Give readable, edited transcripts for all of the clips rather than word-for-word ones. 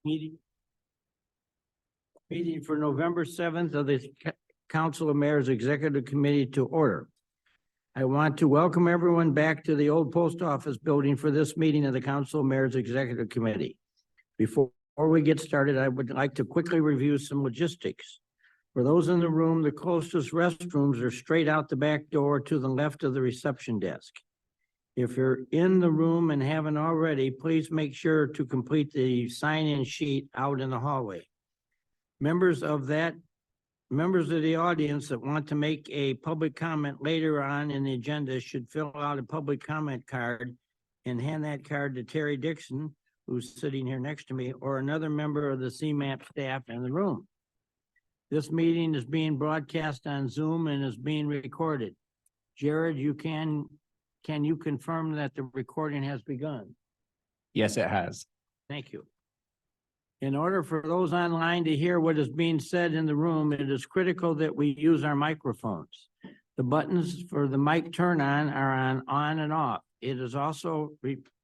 Meeting for November 7th of the Council of Mayors Executive Committee to order. I want to welcome everyone back to the old post office building for this meeting of the Council of Mayors Executive Committee. Before we get started, I would like to quickly review some logistics. For those in the room, the closest restrooms are straight out the back door to the left of the reception desk. If you're in the room and haven't already, please make sure to complete the sign-in sheet out in the hallway. Members of the audience that want to make a public comment later on in the agenda should fill out a public comment card and hand that card to Terry Dixon, who's sitting here next to me, or another member of the CMAP staff in the room. This meeting is being broadcast on Zoom and is being recorded. Jared, can you confirm that the recording has begun? Yes, it has. Thank you. In order for those online to hear what is being said in the room, it is critical that we use our microphones. The buttons for the mic turn on are on and off. It is also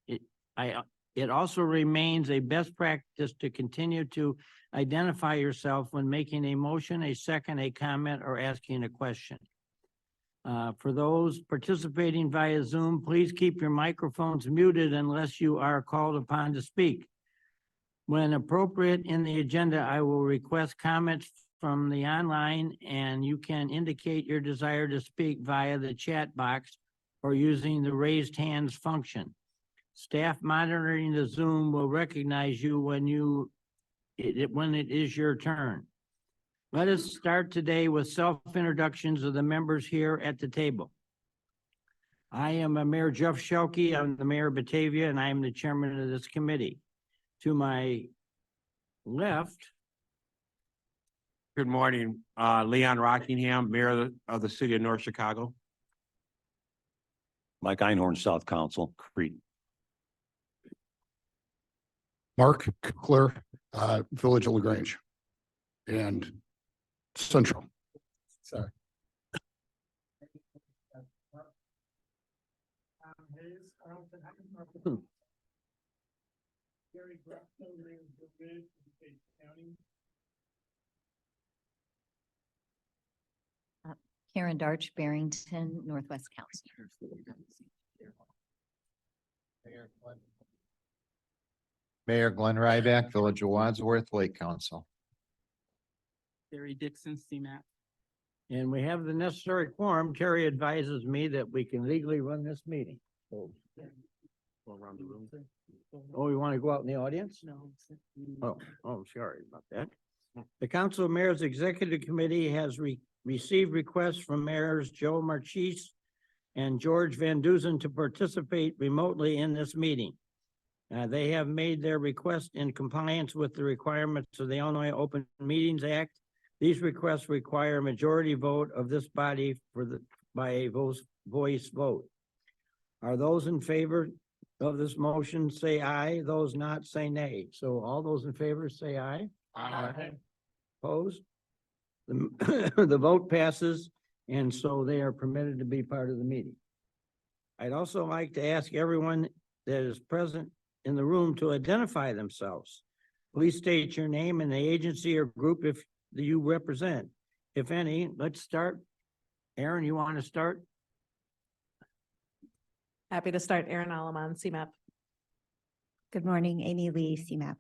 it also remains a best practice to continue to identify yourself when making a motion, a second, a comment, or asking a question. For those participating via Zoom, please keep your microphones muted unless you are called upon to speak. When appropriate in the agenda, I will request comments from the online, and you can indicate your desire to speak via the chat box or using the raised hands function. Staff monitoring the Zoom will recognize you when it is your turn. Let us start today with self-introductions of the members here at the table. I am Mayor Jeff Shelkey. I'm the mayor of Batavia, and I am the chairman of this committee. To my left. Good morning, Leon Rockingham, mayor of the city of North Chicago. Mike Einhorn, South Council, Crete. Mark Kukler, Village of LaGrange and Central. Sorry. Karen Darch, Barrington, Northwest Council. Mayor Glenn Ryback, Village of Wadsworth, Lake Council. Terry Dixon, CMAP. And we have the necessary quorum. Terry advises me that we can legally run this meeting. So, Go around the room. oh, we want to go out in the audience? No. Oh, sorry about that. The Council of Mayors Executive Committee has received requests from mayors Joe Marchese and George Van Duzen to participate remotely in this meeting. They have made their request in compliance with the requirements of the Illinois Open Meetings Act. These requests require a majority vote of this body by a voice vote. Are those in favor of this motion, say aye. Those not, say nay. So all those in favor, say aye. Aye. Opposed? The vote passes, and so they are permitted to be part of the meeting. I'd also like to ask everyone that is present in the room to identify themselves. Please state your name and the agency or group if you represent, if any. Let's start. Aaron, you want to start? Happy to start. Aaron Alaman, CMAP. Good morning, Amy Lee, CMAP.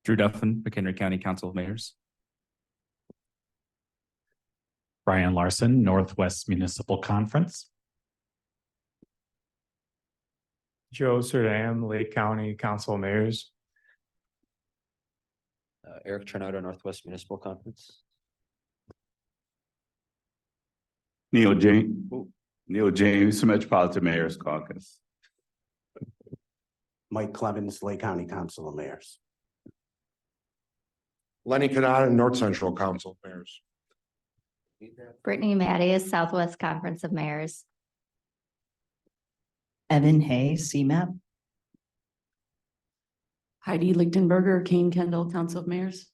Drew Duffin, McHenry County Council of Mayors. Brian Larson, Northwest Municipal Conference. Joe Serdam, Lake County Council of Mayors. Eric Tornado, Northwest Municipal Conference. Neil James, Metropolitan Mayor's Caucus. Mike Clemens, Lake County Council of Mayors. Lenny Canada, North Central Council of Mayors. Brittany Mattias, Southwest Conference of Mayors. Evan Hay, CMAP. Heidi Lichtenberger, Kane Kendall, Council of Mayors.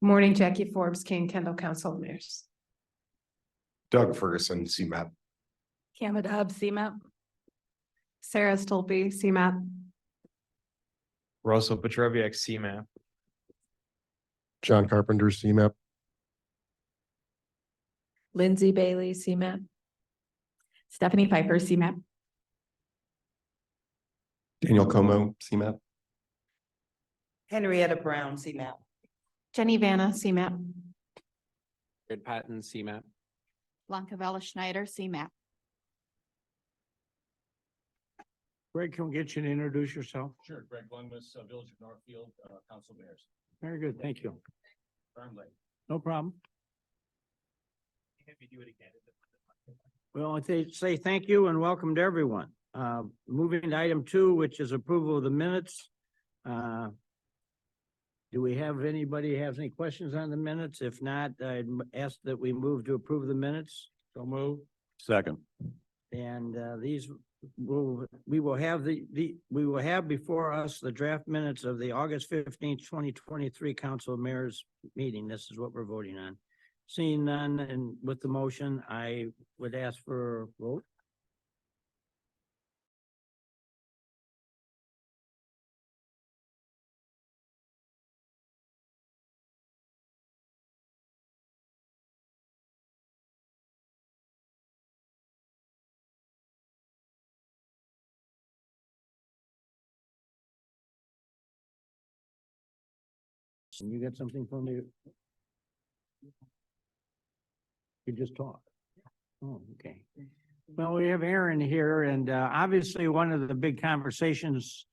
Morning, Jackie Forbes, Kane Kendall, Council of Mayors. Doug Ferguson, CMAP. Cam Adab, CMAP. Sarah Stolpe, CMAP. Russell Petrovic, CMAP. John Carpenter, CMAP. Lindsay Bailey, CMAP. Stephanie Pfeiffer, CMAP. Daniel Como, CMAP. Henrietta Brown, CMAP. Jenny Vanna, CMAP. Ed Patton, CMAP. Blanca Schneider, CMAP. Greg, can we get you to introduce yourself? Sure, Greg Lundquist, Village of Northfield, Council of Mayors. Very good, thank you. Firmly. No problem. If you do it again. Well, I say thank you and welcome to everyone. Moving to item 2, which is approval of the minutes. Do we have anybody have any questions on the minutes? If not, I'd ask that we move to approve the minutes. So move. Second. And these we will have we will have before us the draft minutes of the August 15th, 2023 Council of Mayors meeting. This is what we're voting on. Seeing none, and with the motion, I would ask for a vote. And you got something for me? You just talk. Oh, okay. Well, we have Aaron here, and obviously one of the big conversations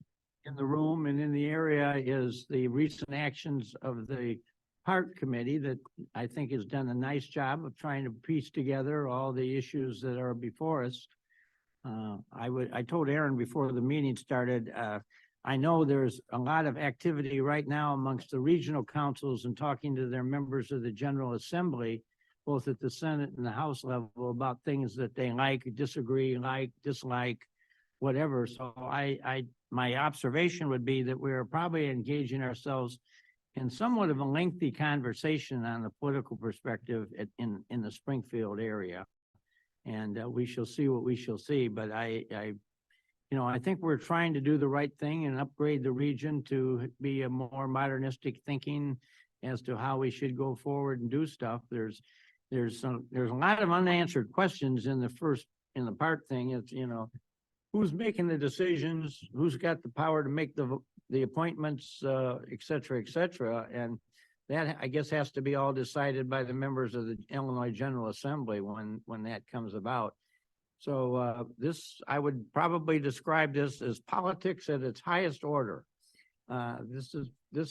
in the room and in the area is the recent actions of the Park Committee that I think has done a nice job of trying to piece together all the issues that are before us. I told Aaron before the meeting started, I know there's a lot of activity right now amongst the regional councils and talking to their members of the General Assembly, both at the Senate and the House level, about things that they like, disagree, dislike, whatever. So my observation would be that we're probably engaging ourselves in somewhat of a lengthy conversation on the political perspective in the Springfield area. And we shall see what we shall see, but I think we're trying to do the right thing and upgrade the region to be a more modernistic thinking as to how we should go forward and do stuff. There's a lot of unanswered questions in the Park thing. It's, who's making the decisions, who's got the power to make the appointments, et cetera, and that, I guess, has to be all decided by the members of the Illinois General Assembly when that comes about. So I would probably describe this as politics at its highest order. This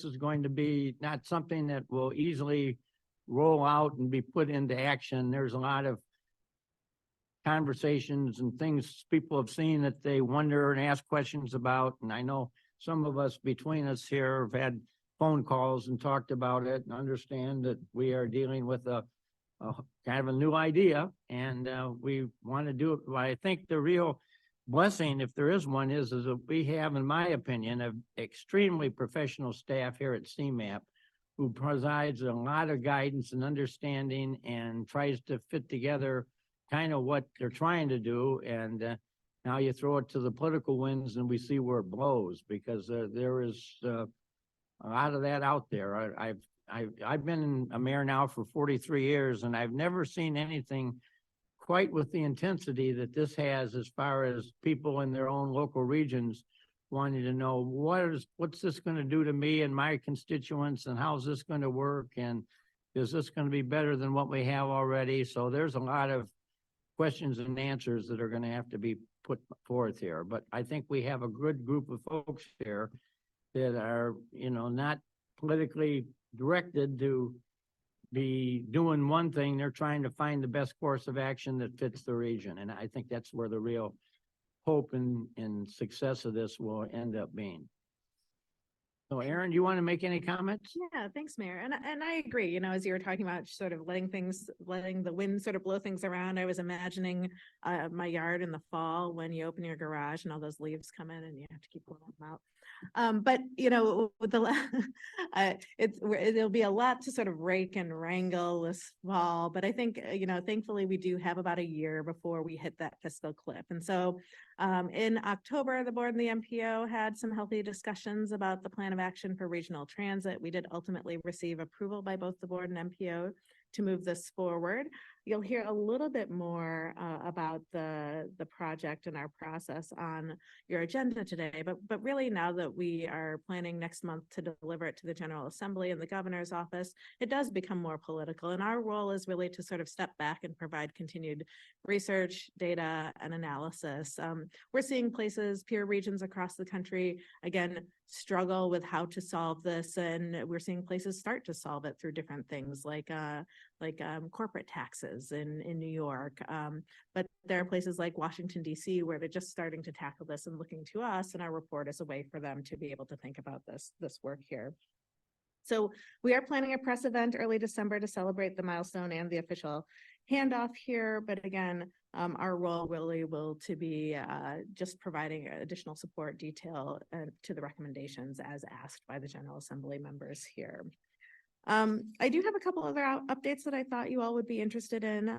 is going to be not something that will easily roll out and be put into action. There's a lot of conversations and things people have seen that they wonder and ask questions about. And I know some of us between us here have had phone calls and talked about it and understand that we are dealing with a kind of a new idea, and we want to do it. Well, I think the real blessing, if there is one, is that we have, in my opinion, an extremely professional staff here at CMAP who provides a lot of guidance and understanding and tries to fit together kind of what they're trying to do. And now you throw it to the political winds and we see where it blows, because there is a lot of that out there. I've been a mayor now for 43 years, and I've never seen anything quite with the intensity that this has, as far as people in their own local regions wanting to know what's this going to do to me and my constituents, and how's this going to work, and is this going to be better than what we have already? So there's a lot of questions and answers that are going to have to be put forth here. But I think we have a good group of folks here that are, not politically directed to be doing one thing. They're trying to find the best course of action that fits the region. And I think that's where the real hope and success of this will end up being. So Aaron, do you want to make any comments? Yeah, thanks, Mayor. And I agree, as you were talking about sort of letting the wind sort of blow things around, I was imagining my yard in the fall when you open your garage and all those leaves come in and you have to keep pulling them out. But with there'll be a lot to sort of rake and wrangle this fall, but I think, thankfully we do have about a year before we hit that fiscal cliff. And so In October, the board and the MPO had some healthy discussions about the plan of action for regional transit. We did ultimately receive approval by both the board and MPO to move this forward. You'll hear a little bit more about the project and our process on your agenda today, but really now that we are planning next month to deliver it to the General Assembly and the governor's office, it does become more political. And our role is really to sort of step back and provide continued research, data, and analysis. We're seeing places, peer regions across the country, again, struggle with how to solve this. And we're seeing places start to solve it through different things like corporate taxes in New York. But there are places like Washington, D.C., where they're just starting to tackle this and looking to us and our report as a way for them to be able to think about this work here. So we are planning a press event early December to celebrate the milestone and the official handoff here. But again, our role really will to be just providing additional support detail to the recommendations as asked by the General Assembly members here. I do have a couple other updates that I thought you all would be interested in.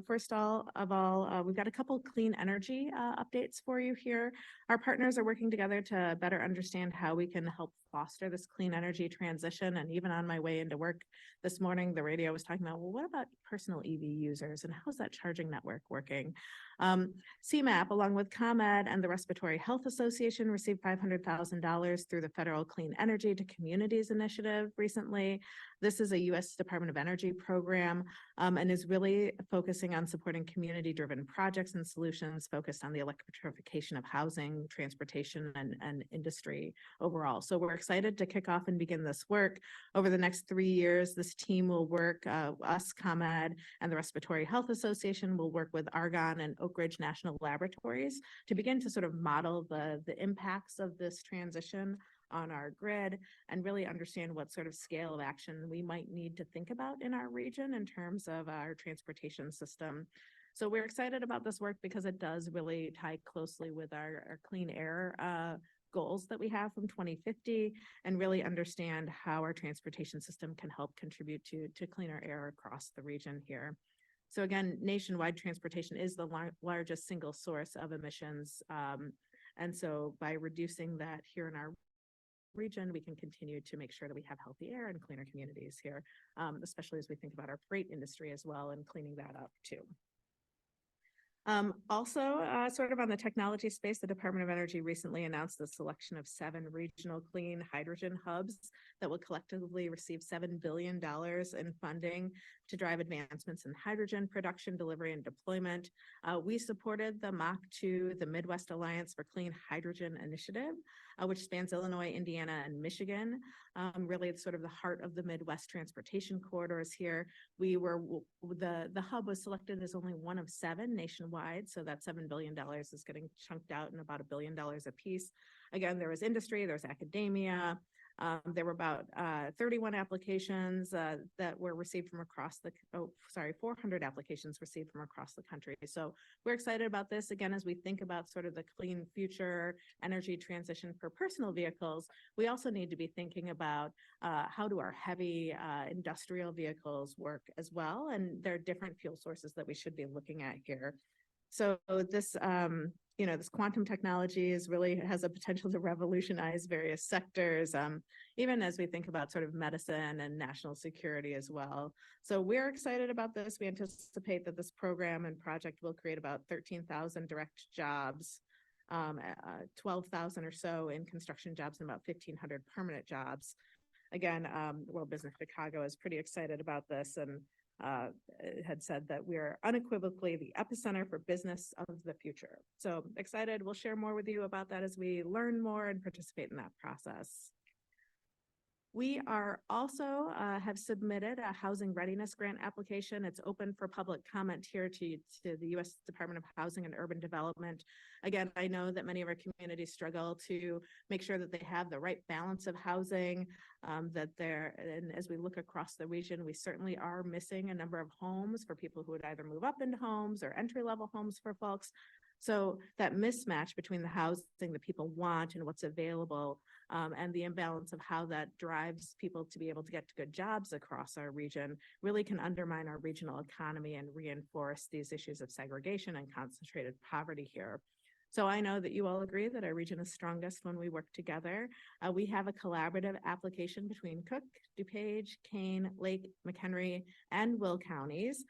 First of all, we've got a couple clean energy updates for you here. Our partners are working together to better understand how we can help foster this clean energy transition. And even on my way into work this morning, the radio was talking about, well, what about personal EV users and how's that charging network working? CMAP, along with ComEd and the Respiratory Health Association, received $500,000 through the Federal Clean Energy to Communities Initiative recently. This is a U.S. Department of Energy program and is really focusing on supporting community-driven projects and solutions focused on the electrification of housing, transportation, and industry overall. So we're excited to kick off and begin this work. Over the next 3 years, this team will work, us, ComEd, and the Respiratory Health Association will work with Argonne and Oak Ridge National Laboratories to begin to sort of model the impacts of this transition on our grid and really understand what sort of scale of action we might need to think about in our region in terms of our transportation system. So we're excited about this work because it does really tie closely with our clean air goals that we have from 2050 and really understand how our transportation system can help contribute to cleaner air across the region here. So again, nationwide transportation is the largest single source of emissions. And so by reducing that here in our region, we can continue to make sure that we have healthy air and cleaner communities here, especially as we think about our freight industry as well and cleaning that up too. Also, sort of on the technology space, the Department of Energy recently announced the selection of 7 regional clean hydrogen hubs that will collectively receive $7 billion in funding to drive advancements in hydrogen production, delivery, and deployment. We supported the MACH2, the Midwest Alliance for Clean Hydrogen Initiative, which spans Illinois, Indiana, and Michigan. Really, it's sort of the heart of the Midwest transportation corridors here. The hub was selected as only one of 7 nationwide, so that $7 billion is getting chunked out in about $1 billion a piece. Again, there was industry, there's academia. There were about 31 applications that were received from across 400 applications received from across the country. So we're excited about this. Again, as we think about sort of the clean future energy transition for personal vehicles, we also need to be thinking about how do our heavy industrial vehicles work as well. And there are different fuel sources that we should be looking at here. So this, this quantum technology really has a potential to revolutionize various sectors, even as we think about sort of medicine and national security as well. So we're excited about this. We anticipate that this program and project will create about 13,000 direct jobs, 12,000 or so in construction jobs, and about 1,500 permanent jobs. Again, World Business Chicago is pretty excited about this and had said that we're unequivocally the epicenter for business of the future. So excited. We'll share more with you about that as we learn more and participate in that process. We are also have submitted a housing readiness grant application. It's open for public comment here to the U.S. Department of Housing and Urban Development. Again, I know that many of our communities struggle to make sure that they have the right balance of housing, and as we look across the region, we certainly are missing a number of homes for people who would either move up into homes or entry-level homes for folks. So that mismatch between the housing that people want and what's available and the imbalance of how that drives people to be able to get to good jobs across our region really can undermine our regional economy and reinforce these issues of segregation and concentrated poverty here. So I know that you all agree that our region is strongest when we work together. We have a collaborative application between Cook, DuPage, Kane, Lake, McHenry, and Will counties,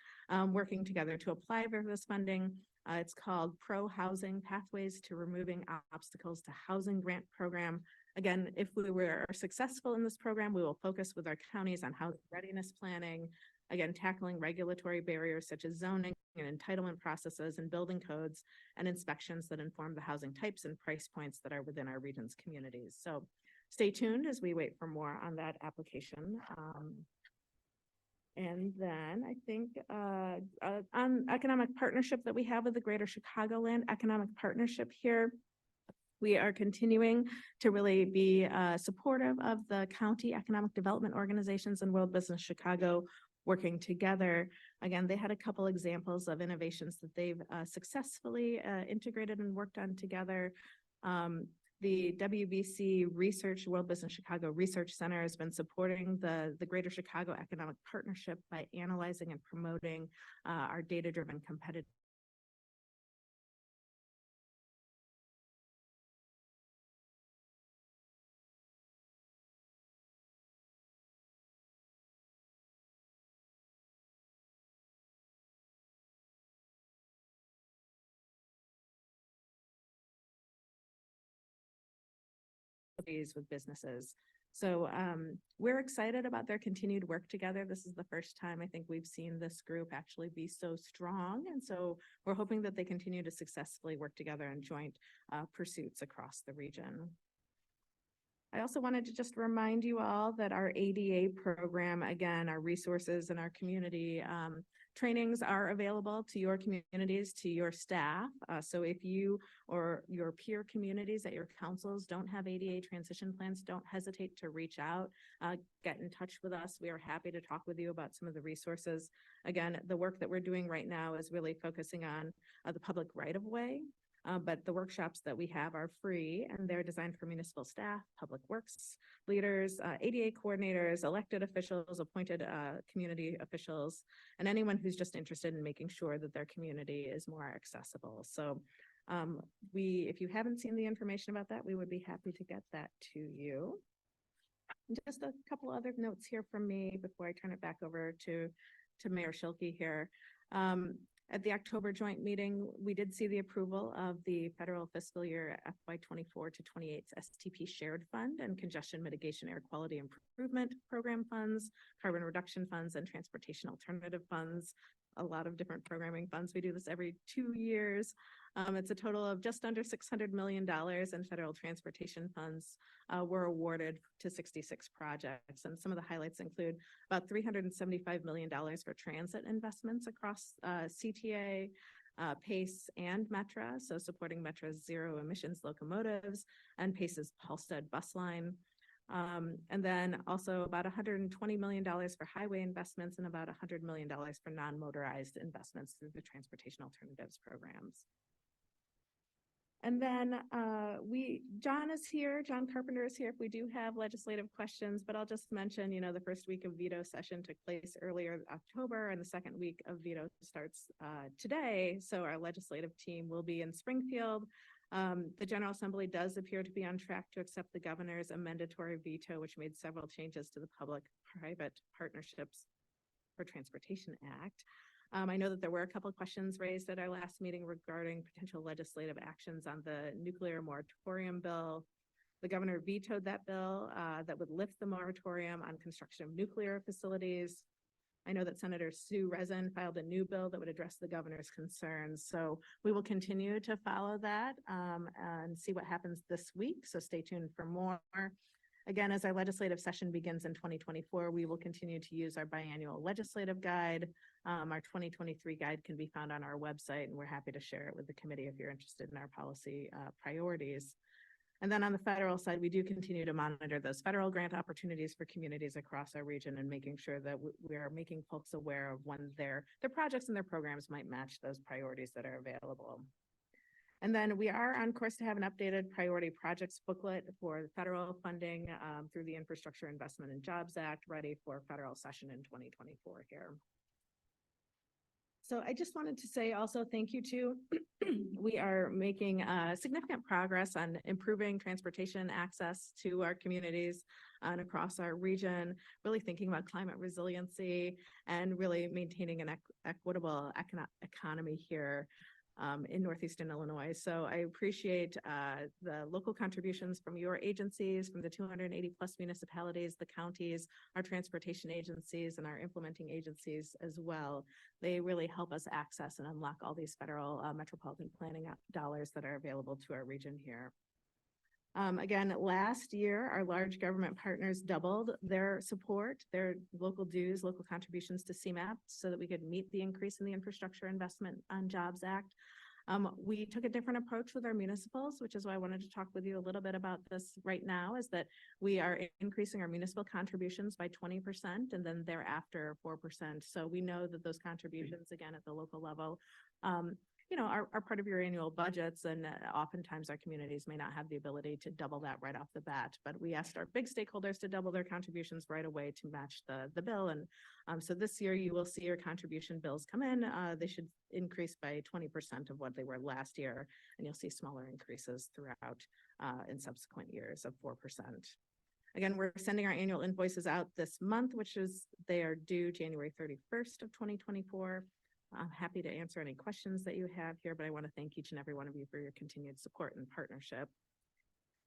working together to apply for this funding. It's called Pro Housing Pathways to Removing Obstacles to Housing Grant Program. Again, if we were successful in this program, we will focus with our counties on housing readiness planning, again, tackling regulatory barriers such as zoning and entitlement processes and building codes and inspections that inform the housing types and price points that are within our region's communities. So stay tuned as we wait for more on that application. And then I think on economic partnership that we have with the Greater Chicagoland Economic Partnership here, we are continuing to really be supportive of the county economic development organizations and World Business Chicago working together. Again, they had a couple examples of innovations that they've successfully integrated and worked on together. The WBC Research, World Business Chicago Research Center has been supporting the Greater Chicago Economic Partnership by analyzing and promoting our data-driven competitive with businesses. So we're excited about their continued work together. This is the first time I think we've seen this group actually be so strong. And so we're hoping that they continue to successfully work together in joint pursuits across the region. I also wanted to just remind you all that our ADA program, again, our resources and our community trainings are available to your communities, to your staff. So if you or your peer communities at your councils don't have ADA transition plans, don't hesitate to reach out, get in touch with us. We are happy to talk with you about some of the resources. Again, the work that we're doing right now is really focusing on the public right-of-way. But the workshops that we have are free and they're designed for municipal staff, public works leaders, ADA coordinators, elected officials, appointed community officials, and anyone who's just interested in making sure that their community is more accessible. So if you haven't seen the information about that, we would be happy to get that to you. And just a couple other notes here from me before I turn it back over to Mayor Schilke here. At the October joint meeting, we did see the approval of the federal fiscal year FY24 to 28 STP shared fund and congestion mitigation air quality improvement program funds, carbon reduction funds, and transportation alternative funds. A lot of different programming funds. We do this every 2 years. It's a total of just under $600 million in federal transportation funds were awarded to 66 projects. And some of the highlights include about $375 million for transit investments across CTA, PACE, and Metra, so supporting Metra's zero emissions locomotives and PACE's Halstead bus line. And then also about $120 million for highway investments and about $100 million for non-motorized investments through the transportation alternatives programs. And then John is here, John Carpenter is here if we do have legislative questions, but I'll just mention, the first week of veto session took place earlier October and the second week of veto starts today. So our legislative team will be in Springfield. The General Assembly does appear to be on track to accept the governor's amendatory veto, which made several changes to the Public-Private Partnerships for Transportation Act. I know that there were a couple of questions raised at our last meeting regarding potential legislative actions on the nuclear moratorium bill. The governor vetoed that bill that would lift the moratorium on construction of nuclear facilities. I know that Senator Sue Rezin filed a new bill that would address the governor's concerns. So we will continue to follow that and see what happens this week. So stay tuned for more. Again, as our legislative session begins in 2024, we will continue to use our biannual legislative guide. Our 2023 guide can be found on our website, and we're happy to share it with the committee if you're interested in our policy priorities. And then on the federal side, we do continue to monitor those federal grant opportunities for communities across our region and making sure that we are making folks aware of when their projects and their programs might match those priorities that are available. And then we are on course to have an updated priority projects booklet for federal funding through the Infrastructure Investment and Jobs Act, ready for federal session in 2024 here. So I just wanted to say also thank you to, we are making significant progress on improving transportation access to our communities and across our region, really thinking about climate resiliency and really maintaining an equitable economy here in Northeastern Illinois. So I appreciate the local contributions from your agencies, from the 280 plus municipalities, the counties, our transportation agencies, and our implementing agencies as well. They really help us access and unlock all these federal metropolitan planning dollars that are available to our region here. Again, last year, our large government partners doubled their support, their local dues, local contributions to CMAP so that we could meet the increase in the Infrastructure Investment on Jobs Act. We took a different approach with our municipals, which is why I wanted to talk with you a little bit about this right now, is that we are increasing our municipal contributions by 20% and then thereafter 4%. So we know that those contributions, again, at the local level, are part of your annual budgets, and oftentimes our communities may not have the ability to double that right off the bat. But we asked our big stakeholders to double their contributions right away to match the bill. And so this year you will see your contribution bills come in. They should increase by 20% of what they were last year, and you'll see smaller increases throughout in subsequent years of 4%. Again, we're sending our annual invoices out this month, they are due January 31st of 2024. I'm happy to answer any questions that you have here, but I want to thank each and every one of you for your continued support and partnership.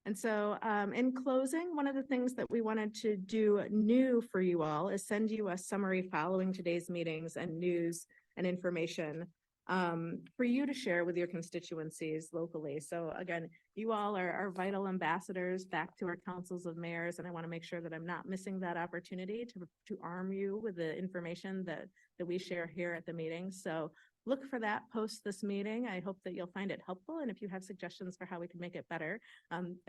And so in closing, one of the things that we wanted to do new for you all is send you a summary following today's meetings and news and information for you to share with your constituencies locally. So again, you all are vital ambassadors back to our councils of mayors, and I want to make sure that I'm not missing that opportunity to arm you with the information that we share here at the meeting. So look for that post this meeting. I hope that you'll find it helpful. And if you have suggestions for how we can make it better,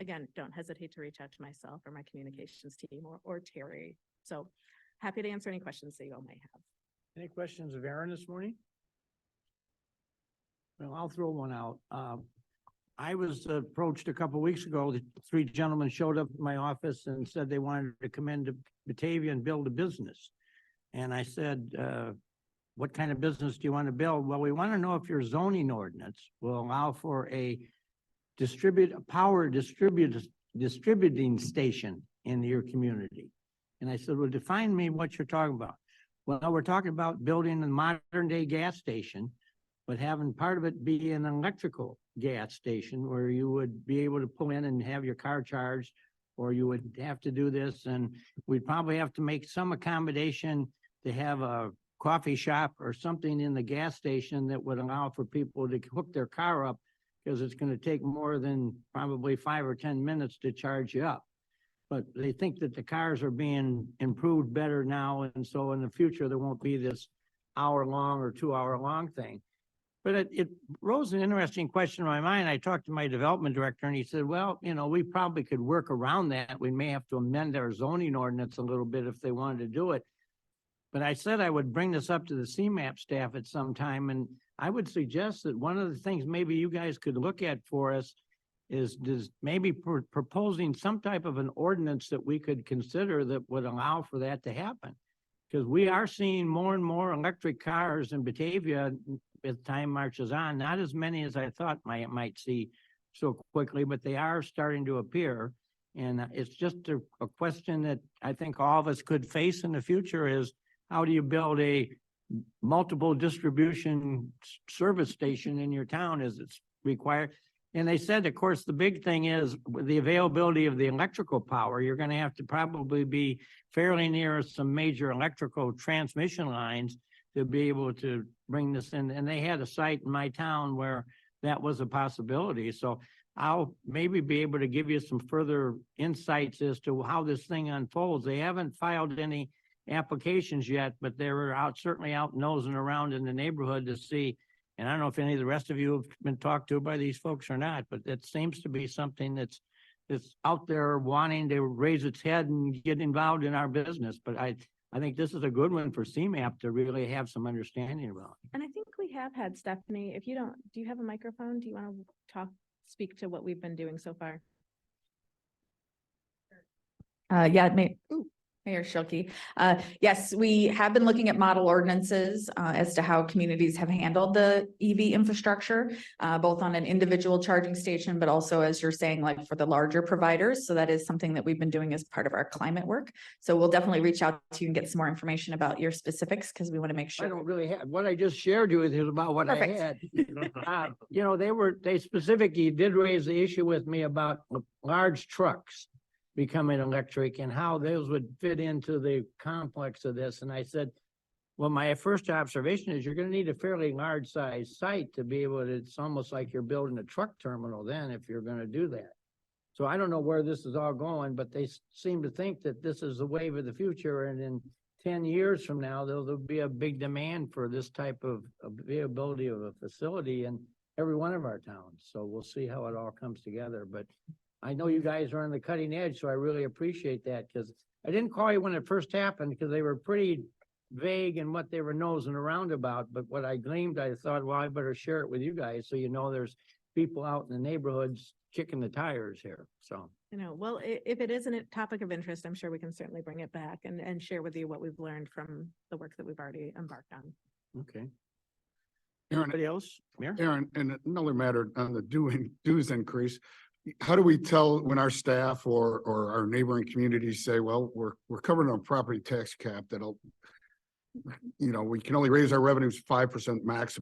again, don't hesitate to reach out to myself or my communications team or Terry. So happy to answer any questions that you all may have. Any questions of Aaron this morning? Well, I'll throw one out. I was approached a couple of weeks ago. The three gentlemen showed up at my office and said they wanted to come into Batavia and build a business. And I said, what kind of business do you want to build? Well, we want to know if your zoning ordinance will allow for a power distributing station in your community. And I said, well, define me what you're talking about. Well, we're talking about building a modern day gas station, but having part of it be an electrical gas station where you would be able to pull in and have your car charged, or you would have to do this. And we'd probably have to make some accommodation to have a coffee shop or something in the gas station that would allow for people to hook their car up, because it's going to take more than probably 5 or 10 minutes to charge you up. But they think that the cars are being improved better now. And so in the future, there won't be this hour-long or 2-hour-long thing. But it rose an interesting question in my mind. I talked to my development director and he said, well, we probably could work around that. We may have to amend our zoning ordinance a little bit if they wanted to do it. But I said I would bring this up to the CMAP staff at some time. And I would suggest that one of the things maybe you guys could look at for us is maybe proposing some type of an ordinance that we could consider that would allow for that to happen. Because we are seeing more and more electric cars in Batavia as time marches on, not as many as I thought might see so quickly, but they are starting to appear. And it's just a question that I think all of us could face in the future is, how do you build a multiple distribution service station in your town as it's required? And they said, of course, the big thing is with the availability of the electrical power, you're going to have to probably be fairly near some major electrical transmission lines to be able to bring this in. And they had a site in my town where that was a possibility. So I'll maybe be able to give you some further insights as to how this thing unfolds. They haven't filed any applications yet, but they're certainly out nosing around in the neighborhood to see. And I don't know if any of the rest of you have been talked to by these folks or not, but it seems to be something that's out there wanting to raise its head and get involved in our business. But I think this is a good one for CMAP to really have some understanding about. And I think we have had, Stephanie, if you don't, do you have a microphone? Do you want to speak to what we've been doing so far? Yeah, Mayor Shilkey. Yes, we have been looking at model ordinances as to how communities have handled the EV infrastructure, both on an individual charging station, but also, as you're saying, like for the larger providers. So that is something that we've been doing as part of our climate work. So we'll definitely reach out to you and get some more information about your specifics because we want to make I sure. don't really have, what I just shared you with is about what I Perfect. had. You know, they specifically did raise the issue with me about large trucks becoming electric and how those would fit into the complex of this. And I said, well, my first observation is you're gonna need a fairly large size site to be able to, it's almost like you're building a truck terminal then if you're gonna do that. So I don't know where this is all going, but they seem to think that this is the wave of the future, and in 10 years from now, there'll be a big demand for this type of availability of a facility in every one of our towns. So we'll see how it all comes together, but I know you guys are on the cutting edge, so I really appreciate that, because I didn't call you when it first happened because they were pretty vague in what they were nosing around about. But what I gleaned, I thought, well, I better share it with you guys so you know there's people out in the neighborhoods kicking the tires here. So You know, well, if it isn't a topic of interest, I'm sure we can certainly bring it back and share with you what we've learned from the work that we've already embarked on. okay. Aaron, Anybody else? Mayor? Aaron, and another matter on the dues increase. How do we tell when our staff or our neighboring communities say, well, we're covering a property tax cap that'll, you know, we can only raise our revenues 5% max.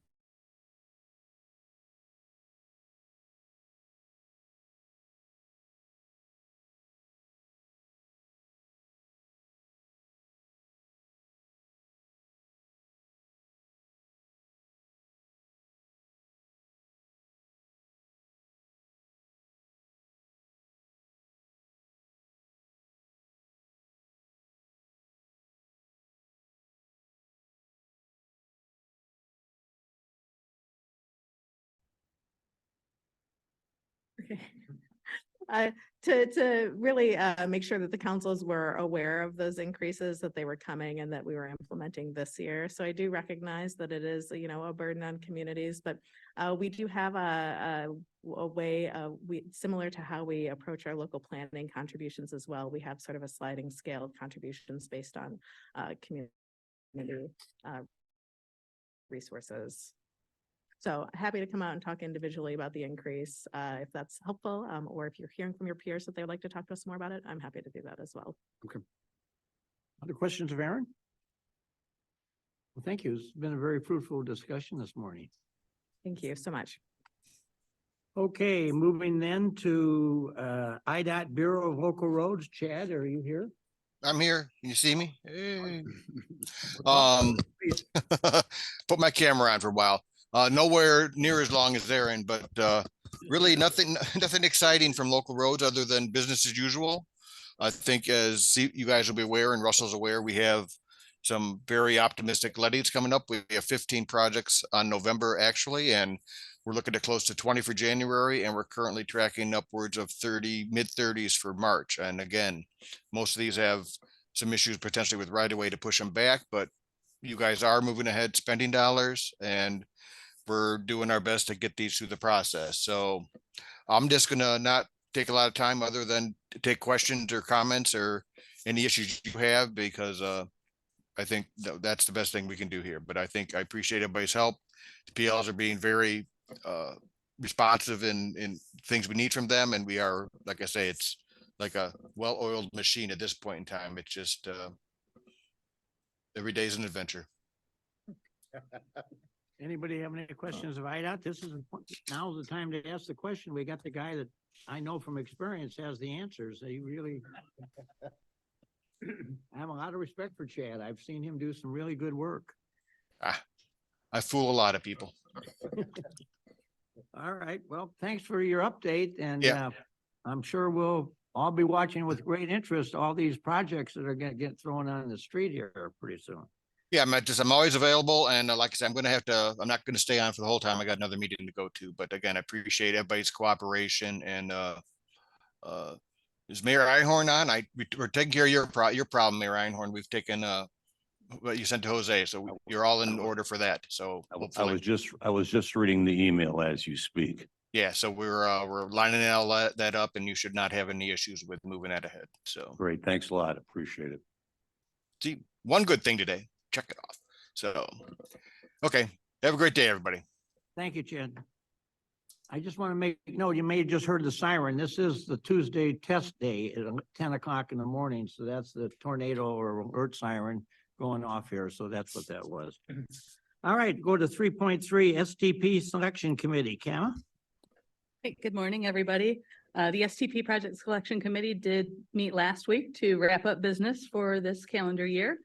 Okay. To really make sure that the councils were aware of those increases, that they were coming and that we were implementing this year. So I do recognize that it is, you know, a burden on communities, but we do have a way similar to how we approach our local planning contributions as well. We have sort of a sliding scale of contributions based on community resources. So happy to come out and talk individually about the increase, if that's helpful, or if you're hearing from your peers that they would like to talk to us more about it, I'm happy to do that as well. Other questions of Aaron? Well, thank you. It's been a very fruitful discussion this morning. Thank you so much. Okay, moving then to IDOT Bureau of Local Roads. Chad, are you here? I'm here. Can you see me? Hey. Put my camera on for a while. Nowhere near as long as Aaron, but really nothing exciting from local roads other than business as usual. I think as you guys will be aware and Russell's aware, we have some very optimistic lettings coming up. We have 15 projects on November actually, and we're looking at close to 20 for January, and we're currently tracking upwards of 30, mid-30s for March. And again, most of these have some issues potentially with right-of-way to push them back, but you guys are moving ahead spending dollars, and we're doing our best to get these through the process. So I'm just gonna not take a lot of time other than to take questions or comments or any issues you have, because I think that's the best thing we can do here. But I think I appreciate everybody's help. The PLs are being very responsive in things we need from them. And we are, like I say, it's like a well-oiled machine at this point in time. It's just every day is an adventure. Anybody have any questions of IDOT? Now's the time to ask the question. We got the guy that I know from experience has the answers. He really, I have a lot of respect for Chad. I've seen him do some really good work. I fool a lot of people. All right. Well, thanks for your update, and Yeah. I'm sure we'll all be watching with great interest all these projects that are going to get thrown on the street here pretty soon. Yeah, I'm always available. And like I said, I'm not going to stay on for the whole time. I got another meeting to go to, but again, I appreciate everybody's cooperation. And is Mayor Einhorn on? We're taking care of your problem, Mayor Einhorn. We've taken what you sent to Jose. So you're all in order for that. So I was just reading the email as you speak. yeah, so we're lining all that up, and you should not have any issues with moving that ahead. So Great. Thanks a lot. Appreciate it. See, one good thing today, check it off. So, okay, have a great day, everybody. Thank you, Chad. I just want to make note, you may have just heard the siren. This is the Tuesday test day at 10 o'clock in the morning. So that's the tornado or alert siren going off here. So that's what that was. All right, go to 3.3 STP Selection Committee. Kama? Hey, good morning, everybody. The STP Project Selection Committee did meet last week to wrap up business for this calendar year.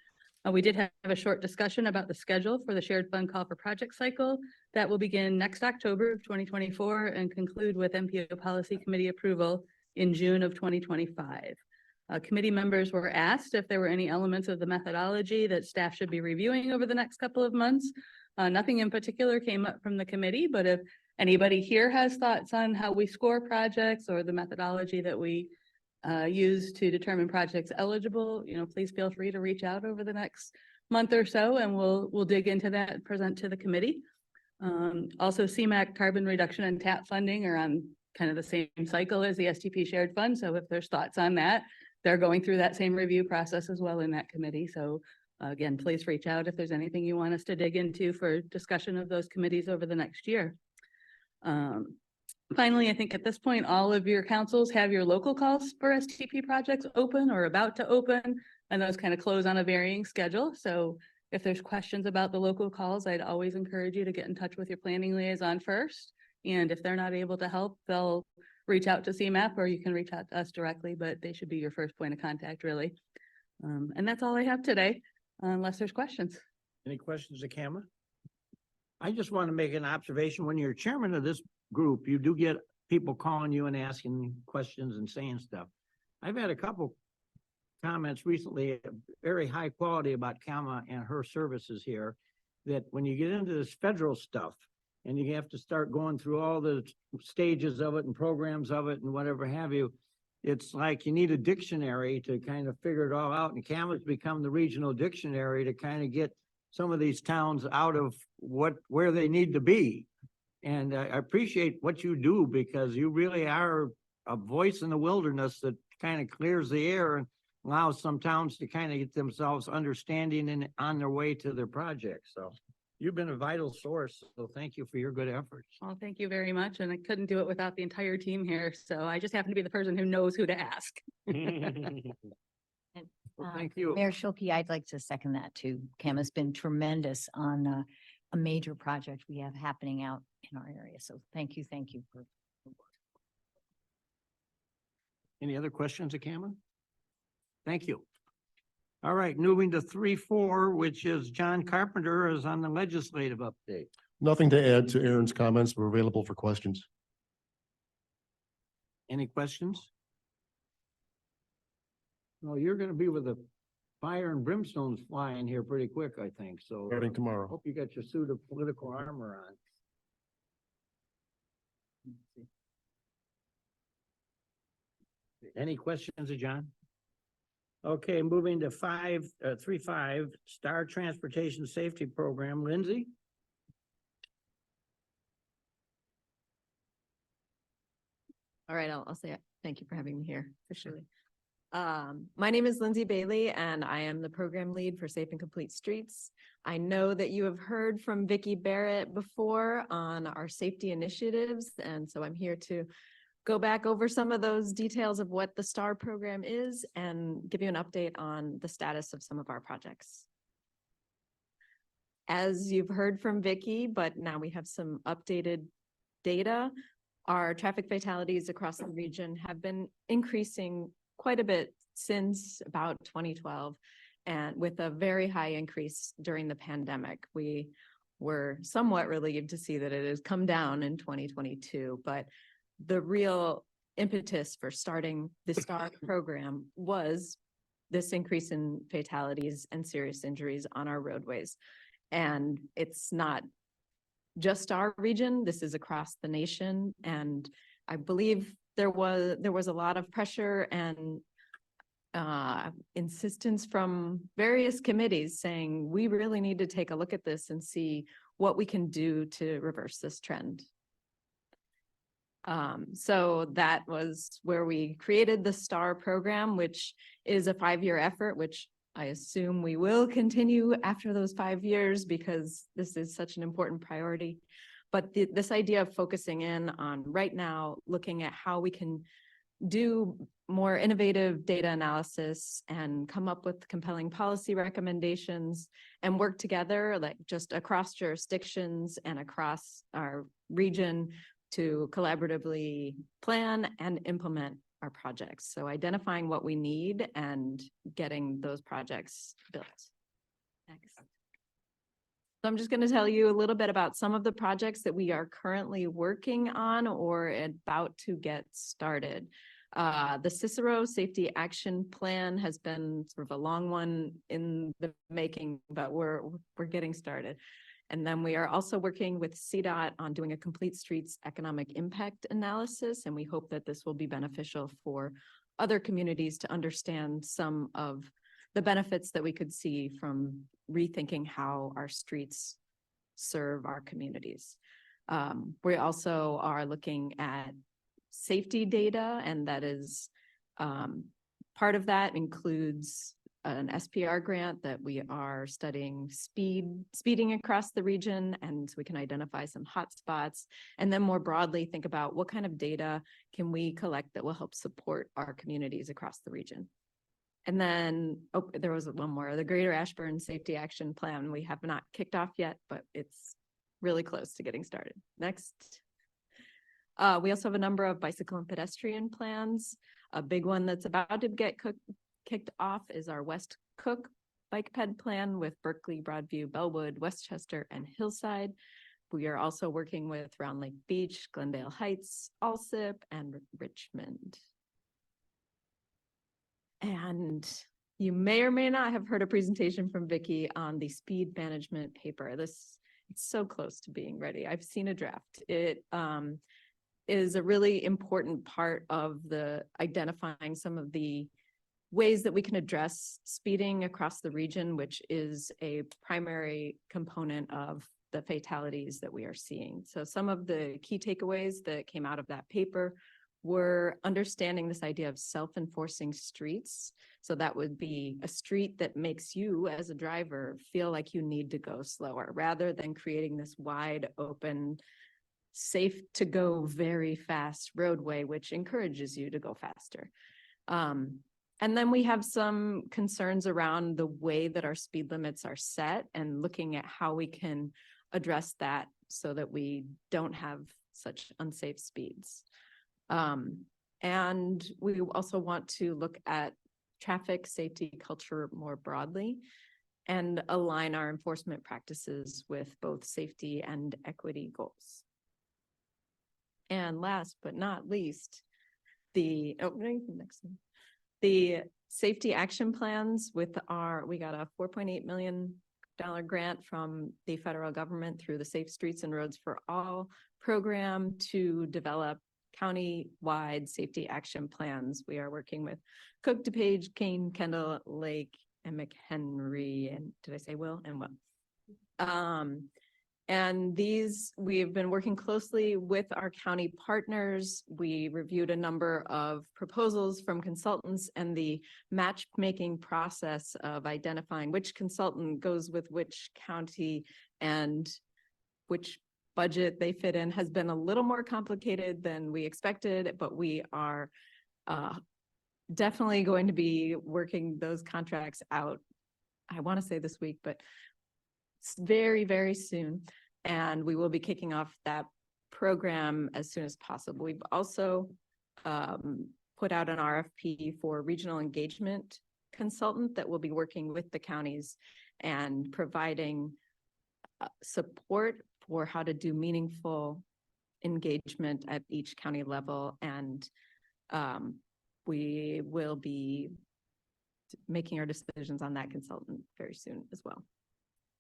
We did have a short discussion about the schedule for the shared fund call for project cycle that will begin next October of 2024 and conclude with MPO Policy Committee approval in June of 2025. Committee members were asked if there were any elements of the methodology that staff should be reviewing over the next couple of months. Nothing in particular came up from the committee, but if anybody here has thoughts on how we score projects or the methodology that we use to determine projects eligible, please feel free to reach out over the next month or so, and we'll dig into that and present to the committee. Also, CMAQ carbon reduction and TAP funding are on kind of the same cycle as the STP shared fund. So if there's thoughts on that, they're going through that same review process as well in that committee. So again, please reach out if there's anything you want us to dig into for discussion of those committees over the next year. Finally, I think at this point, all of your councils have your local calls for STP projects open or about to open, and those kind of close on a varying schedule. So if there's questions about the local calls, I'd always encourage you to get in touch with your planning liaison first. And if they're not able to help, they'll reach out to CMAP, or you can reach out to us directly, but they should be your first point of contact, really. And that's all I have today, unless there's questions. Any questions of Kama? I just want to make an observation. When you're chairman of this group, you do get people calling you and asking questions and saying stuff. I've had a couple comments recently, very high quality about Kama and her services here, that when you get into this federal stuff and you have to start going through all the stages of it and programs of it and whatever have you, it's like you need a dictionary to kind of figure it all out. And Kama's become the regional dictionary to kind of get some of these towns out of where they need to be. And I appreciate what you do, because you really are a voice in the wilderness that kind of clears the air and allows some towns to kind of get themselves understanding and on their way to their projects. So you've been a vital source. So thank you for your good efforts. Well, thank you very much. And I couldn't do it without the entire team here. So I just happen to be the person who knows who to ask. Well, thank you. Mayor Schulke, I'd like to second that too. Kama's been tremendous on a major project we have happening out in our area. So thank you for. Any other questions of Kama? Thank you. All right, moving to 3.4, which is John Carpenter is on the legislative update. Nothing to add to Aaron's comments. We're available for questions. Any questions? No, you're gonna be with the fire and brimstones flying here pretty quick, I think, so. Starting tomorrow. Hope you got your suit of political armor on. Any questions of John? Okay, moving to 3.5, Star Transportation Safety Program, Lindsay? All right, I'll say it. Thank you for having me here officially. My name is Lindsay Bailey, and I am the program lead for Safe and Complete Streets. I know that you have heard from Vicki Barrett before on our safety initiatives, and so I'm here to go back over some of those details of what the STAR program is and give you an update on the status of some of our projects. As you've heard from Vicki, but now we have some updated data, our traffic fatalities across the region have been increasing quite a bit since about 2012, and with a very high increase during the pandemic. We were somewhat relieved to see that it has come down in 2022, but the real impetus for starting the STAR program was this increase in fatalities and serious injuries on our roadways. And it's not just our region, this is across the nation. And I believe there was a lot of pressure and insistence from various committees saying, we really need to take a look at this and see what we can do to reverse this trend. So that was where we created the STAR program, which is a 5-year effort, which I assume we will continue after those 5 years because this is such an important priority. But this idea of focusing in on right now, looking at how we can do more innovative data analysis and come up with compelling policy recommendations and work together, like just across jurisdictions and across our region to collaboratively plan and implement our projects. So identifying what we need and getting those projects built. Next. So I'm just going to tell you a little bit about some of the projects that we are currently working on or about to get started. The Cicero Safety Action Plan has been sort of a long one in the making, but we're getting started. And then we are also working with CDOT on doing a complete streets economic impact analysis. And we hope that this will be beneficial for other communities to understand some of the benefits that we could see from rethinking how our streets serve our communities. We also are looking at safety data, and that is part of that includes an SPR grant that we are studying speeding across the region, and so we can identify some hotspots, and then more broadly think about what kind of data can we collect that will help support our communities across the region. And then, oh, there was one more, the Greater Ashburn Safety Action Plan. We have not kicked off yet, but it's really close to getting started. Next. We also have a number of bicycle and pedestrian plans. A big one that's about to get kicked off is our West Cook Bike Ped Plan with Berkeley, Broadview, Bellwood, Westchester, and Hillside. We are also working with Round Lake Beach, Glendale Heights, Alsip, and Richmond. And you may or may not have heard a presentation from Vicki on the speed management paper. It's so close to being ready. I've seen a draft. It is a really important part of the identifying some of the ways that we can address speeding across the region, which is a primary component of the fatalities that we are seeing. So some of the key takeaways that came out of that paper were understanding this idea of self-enforcing streets. So that would be a street that makes you as a driver feel like you need to go slower rather than creating this wide open, safe to go very fast roadway, which encourages you to go faster. And then we have some concerns around the way that our speed limits are set and looking at how we can address that so that we don't have such unsafe speeds. And we also want to look at traffic safety culture more broadly and align our enforcement practices with both safety and equity goals. And last but not least, the safety action plans with we got a $4.8 million grant from the federal government through the Safe Streets and Roads for All program to develop county-wide safety action plans. We are working with Cook, DuPage, Kane, Kendall, Lake, and McHenry, and did I say Will and Will? And these, we've been working closely with our county partners. We reviewed a number of proposals from consultants and the matchmaking process of identifying which consultant goes with which county and which budget they fit in has been a little more complicated than we expected, but we are definitely going to be working those contracts out. I want to say this week, but very, very soon. And we will be kicking off that program as soon as possible. We've also put out an RFP for regional engagement consultant that will be working with the counties and providing support for how to do meaningful engagement at each county level. And we will be making our decisions on that consultant very soon as well.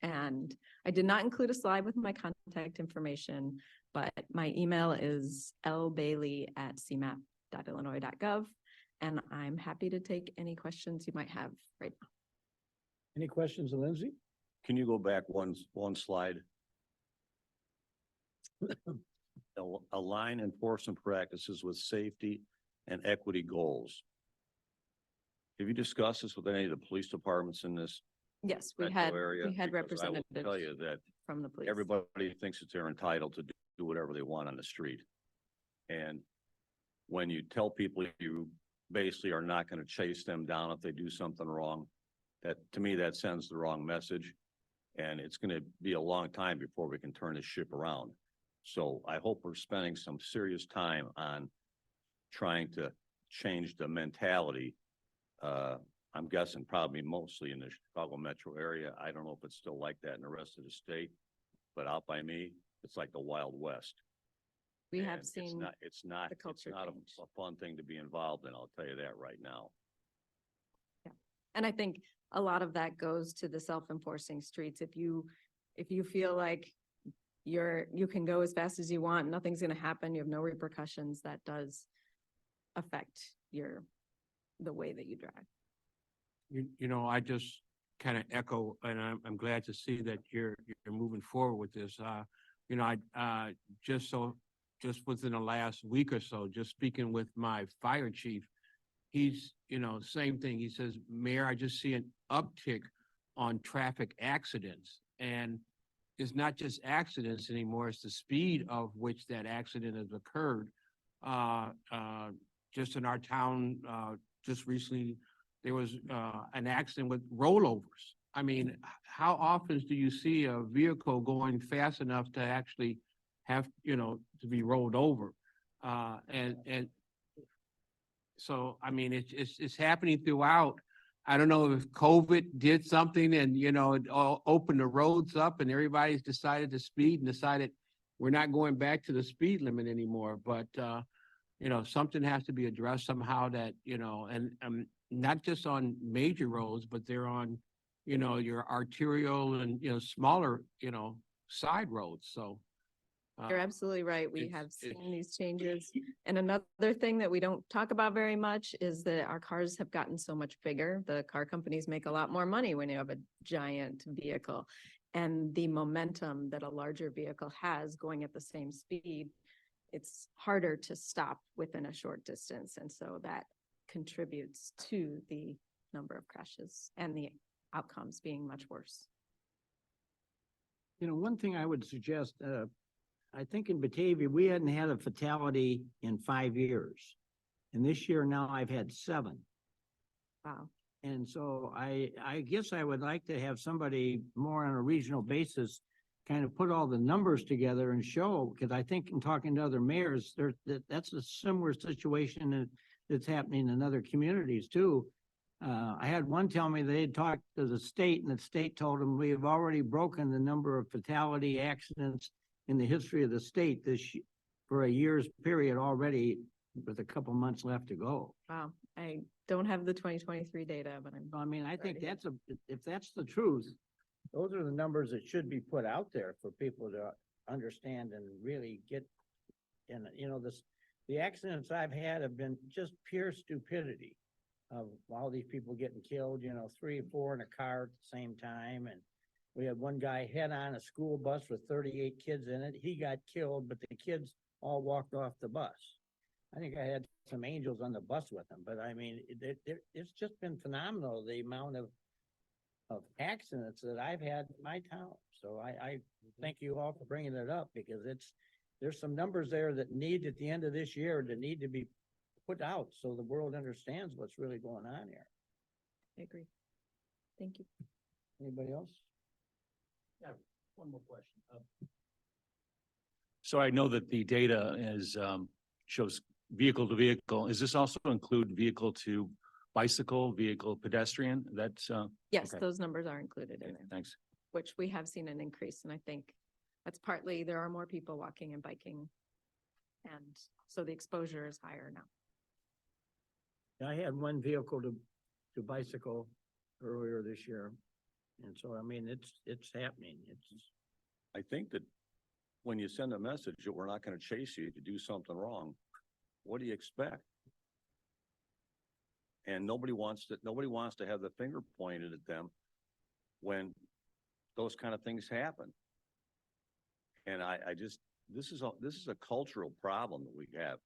And I did not include a slide with my contact information, but my email is lbailey@cmap.illinois.gov. And I'm happy to take any questions you might have right now. Any questions, Lindsay? Can you go back one slide? Align enforcement practices with safety and equity goals. Have you discussed this with any of the police departments in this Yes, we metro had, area? we had Because I will representatives tell you that from the police. everybody thinks that they're entitled to do whatever they want on the street. And when you tell people you basically are not going to chase them down if they do something wrong, that, to me, that sends the wrong message. And it's going to be a long time before we can turn this ship around. So I hope we're spending some serious time on trying to change the mentality. I'm guessing probably mostly in the Chicago metro area. I don't know if it's still like that in the rest of the state, but out by me, it's like the Wild West. We And have it's seen not, it's not, the it's culture not change. a fun thing to be involved in. I'll tell you that right now. And I think a lot of that goes to the self-enforcing streets. If you feel like you can go as fast as you want, nothing's gonna happen, you have no repercussions, that does affect the way that you drive. You know, I just kind of echo, and I'm glad to see that you're moving forward with this. You know, just within the last week or so, just speaking with my fire chief, he's, same thing. He says, Mayor, I just see an uptick on traffic accidents. And it's not just accidents anymore, it's the speed of which that accident has occurred. Just in our town, just recently, there was an accident with rollovers. I mean, how often do you see a vehicle going fast enough to actually have, to be rolled over? And so, I mean, it's happening throughout. I don't know if COVID did something and, it all opened the roads up and everybody's decided to speed and decided we're not going back to the speed limit anymore. But, something has to be addressed somehow that, and not just on major roads, but they're on, your arterial and, smaller, side roads. So. You're absolutely right. We it's- have it's- seen these changes. And another thing that we don't talk about very much is that our cars have gotten so much bigger. The car companies make a lot more money when you have a giant vehicle. And the momentum that a larger vehicle has going at the same speed, it's harder to stop within a short distance. And so that contributes to the number of crashes and the outcomes being much worse. One thing I would suggest, I think in Batavia, we hadn't had a fatality in 5 years. And this year now I've had 7. Wow. And so I guess I would like to have somebody more on a regional basis kind of put all the numbers together and show, because I think in talking to other mayors, that's a similar situation that's happening in other communities too. I had one tell me they had talked to the state and the state told them we have already broken the number of fatality accidents in the history of the state for a year's period already with a couple months left to go. Wow. I don't have the 2023 data, but I mean, I think Sorry. if that's the truth, those are the numbers that should be put out there for people to understand and really get. And, the accidents I've had have been just pure stupidity of all these people getting killed, 3 or 4 in a car at the same time. And we had one guy head on a school bus with 38 kids in it. He got killed, but the kids all walked off the bus. I think I had some angels on the bus with them, but I mean, it's just been phenomenal, the amount of accidents that I've had in my town. So I thank you all for bringing it up, because there's some numbers there that need at the end of this year that need to be put out so the world understands what's really going on here. I agree. Thank you. Anybody else? Yeah, one more question. So I know that the data shows vehicle to vehicle. Does this also include vehicle to bicycle, vehicle pedestrian? That's, Yes, okay. those numbers are included in there, Thanks. which we have seen an increase. And I think that's partly there are more people walking and biking. And so the exposure is higher now. I had one vehicle to bicycle earlier this year. And so, I mean, it's happening. I think that when you send a message that we're not going to chase you to do something wrong, what do you expect? And nobody wants to have the finger pointed at them when those kind of things happen. And this is a cultural problem that we have.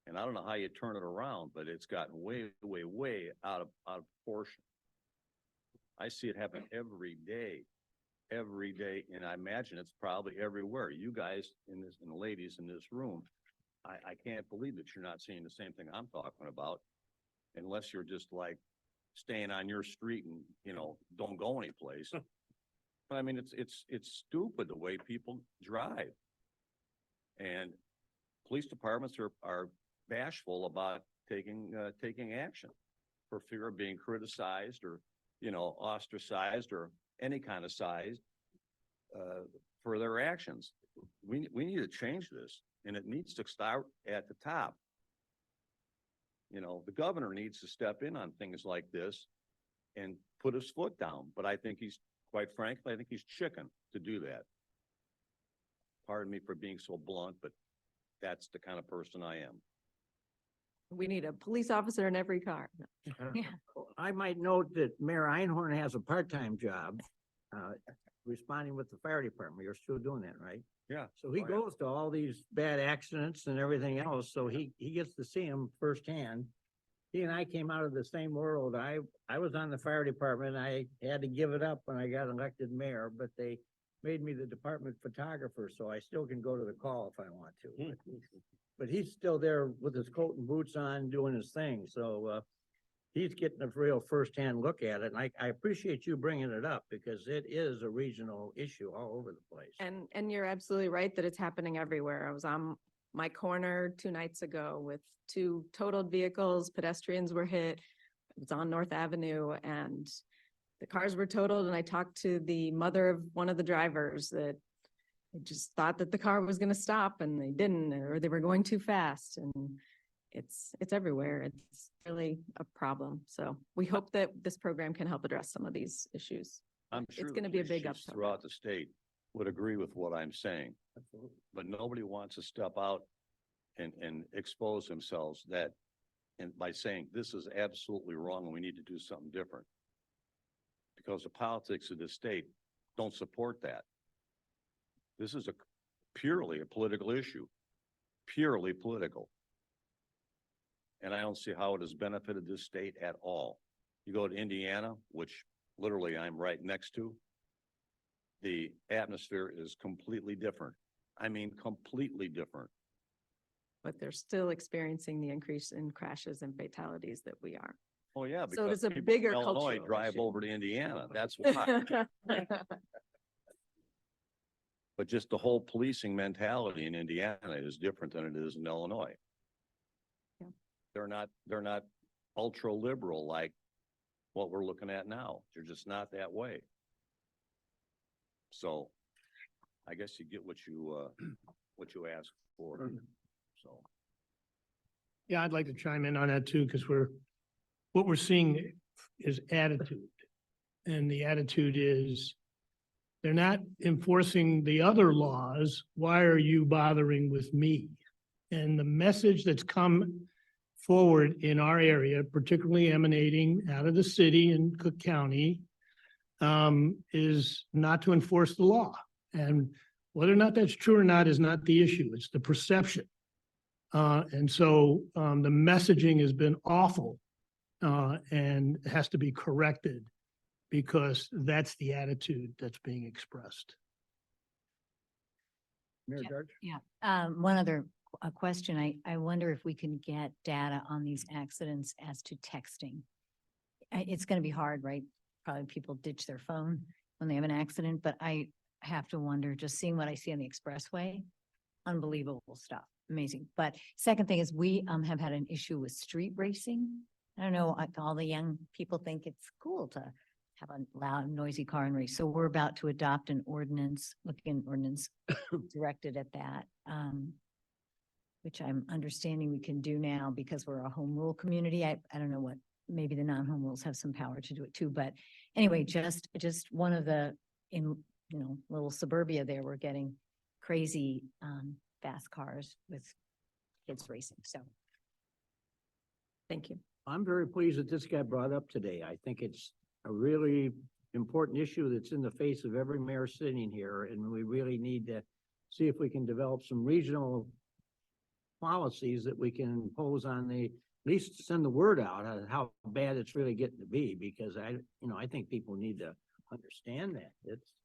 And I don't know how you turn it around, but it's gotten way, way, way out of proportion. I see it happen every day, and I imagine it's probably everywhere. You guys in this, and the ladies in this room, I can't believe that you're not seeing the same thing I'm talking about. Unless you're just like staying on your street and, you know, don't go anyplace. But I mean, it's stupid the way people drive. And police departments are bashful about taking action for fear of being criticized or, you know, ostracized or any kind of size for their actions. We need to change this, and it needs to start at the top. You know, the governor needs to step in on things like this and put his foot down, but I think he's, quite frankly, I think he's chicken to do that. Pardon me for being so blunt, but that's the kind of person I am. We need a police officer in every car. Yeah. I might note that Mayor Einhorn has a part-time job, responding with the fire department. You're still doing that, right? Yeah. So he Oh, yeah. goes to all these bad accidents and everything else, so he gets to see them firsthand. He and I came out of the same world. I was on the fire department. I had to give it up when I got elected mayor, but they made me the department photographer, so I still can go to the call if I want to. But he's still there with his coat and boots on, doing his thing, so he's getting a real firsthand look at it, and I appreciate you bringing it up, because it is a regional issue all over the place. And you're absolutely right that it's happening everywhere. I was on my corner 2 nights ago with 2 totaled vehicles, pedestrians were hit. It was on North Avenue and the cars were totaled, and I talked to the mother of one of the drivers that they just thought that the car was gonna stop and they didn't, or they were going too fast, and it's everywhere. It's really a problem. So we hope that this program can help address some of these issues. I'm It's sure gonna the be a big police uptick. throughout the state would agree with what I'm saying, Absolutely. but nobody wants to step out and expose themselves that, and by saying this is absolutely wrong and we need to do something different. Because the politics of the state don't support that. This is purely a political issue, purely political. And I don't see how it has benefited this state at all. You go to Indiana, which literally I'm right next to, the atmosphere is completely different. I mean, completely different. But they're still experiencing the increase in crashes and fatalities that we are. Oh, yeah. So because it's a people bigger from Illinois cultural drive issue. over to Indiana. That's why. But just the whole policing mentality in Indiana is different than it is in Illinois. Yeah. They're not ultra liberal like what we're looking at now. They're just not that way. So I guess you get what you ask for. So. Yeah, I'd like to chime in on that too, because what we're seeing is attitude. And the attitude is they're not enforcing the other laws. Why are you bothering with me? And the message that's come forward in our area, particularly emanating out of the city in Cook County, is not to enforce the law. And whether or not that's true or not is not the issue. It's the perception. And so the messaging has been awful and has to be corrected, because that's the attitude that's being expressed. Mayor Yeah. George? Yeah, one other question. I wonder if we can get data on these accidents as to texting. It's gonna be hard, right? Probably people ditch their phone when they have an accident, but I have to wonder, just seeing what I see on the expressway, unbelievable stuff, amazing. But second thing is we have had an issue with street racing. I don't know, all the young people think it's cool to have a loud, noisy car and race. So we're about to adopt an ordinance, directed at that, which I'm understanding we can do now because we're a home rule community. I don't know what, maybe the non-home rules have some power to do it too, but anyway, just one of the, little suburbia there, we're getting crazy, fast cars with kids racing, so. Thank you. I'm very pleased that this got brought up today. I think it's a really important issue that's in the face of every mayor sitting here, and we really need to see if we can develop some regional policies that we can impose on the, at least send the word out on how bad it's really getting to be, because I think people need to understand that.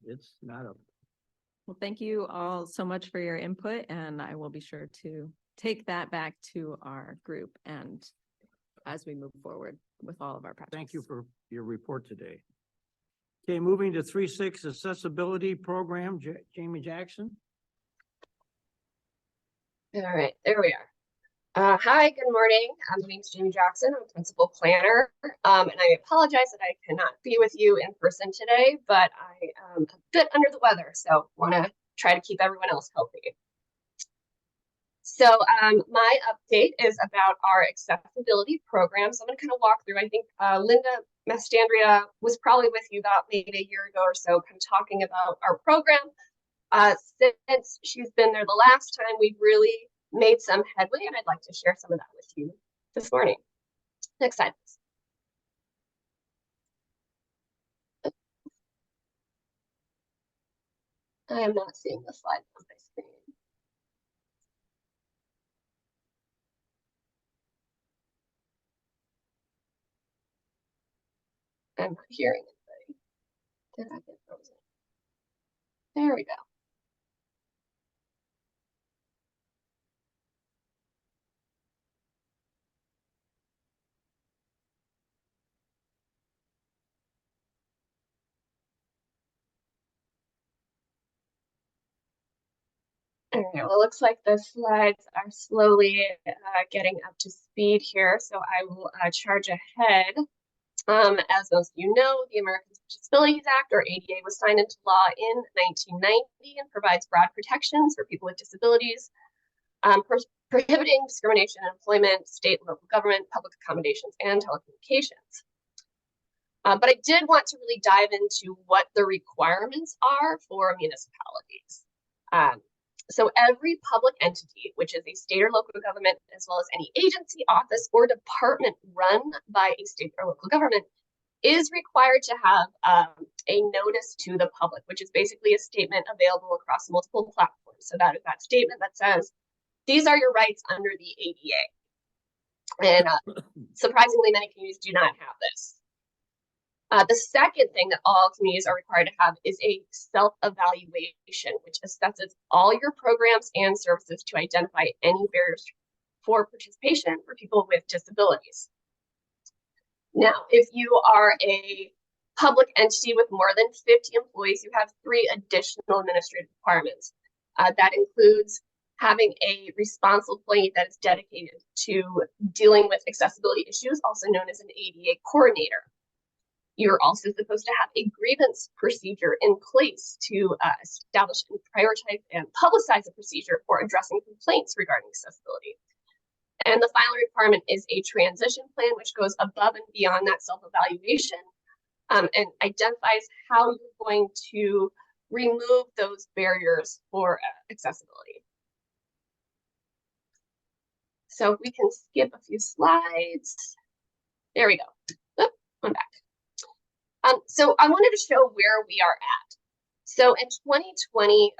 It's not a, Well, thank you all so much for your input, and I will be sure to take that back to our group and as we move forward with all of our projects. thank you for your report today. Okay, moving to 3.6 Accessibility Program, Jamie Jackson. All right, there we are. Hi, good morning. My name's Jamie Jackson. I'm a principal planner. And I apologize that I cannot be with you in person today, but I am a bit under the weather, so want to try to keep everyone else healthy. So my update is about our accessibility program. So I'm going to kind of walk through. I think Linda Mastandria was probably with you about maybe a year ago or so, kind of talking about our program. Since she's been there the last time, we've really made some headway, and I'd like to share some of that with you this morning. Next slide, please. I am not seeing the slide on my screen. I'm not hearing anybody. Did I get frozen? There we go. All right, well, it looks like the slides are slowly getting up to speed here, so I will charge ahead. As most of you know, the Americans with Disabilities Act, or ADA, was signed into law in 1990 and provides broad protections for people with disabilities, prohibiting discrimination in employment, state and local government, public accommodations, and telecommunications. But I did want to really dive into what the requirements are for municipalities. So every public entity, which is a state or local government, as well as any agency, office, or department run by a state or local government, is required to have a notice to the public, which is basically a statement available across multiple platforms. So that is that statement that says, these are your rights under the ADA. And surprisingly, many communities do not have this. The second thing that all communities are required to have is a self-evaluation, which assesses all your programs and services to identify any barriers for participation for people with disabilities. Now, if you are a public entity with more than 50 employees, you have 3 additional administrative requirements. That includes having a responsible employee that is dedicated to dealing with accessibility issues, also known as an ADA coordinator. You're also supposed to have a grievance procedure in place to establish and prioritize and publicize a procedure for addressing complaints regarding accessibility. And the final requirement is a transition plan, which goes above and beyond that self-evaluation and identifies how you're going to remove those barriers for accessibility. So if we can skip a few slides. There we go. Oh, I'm back. So I wanted to show where we are at. So in 2020,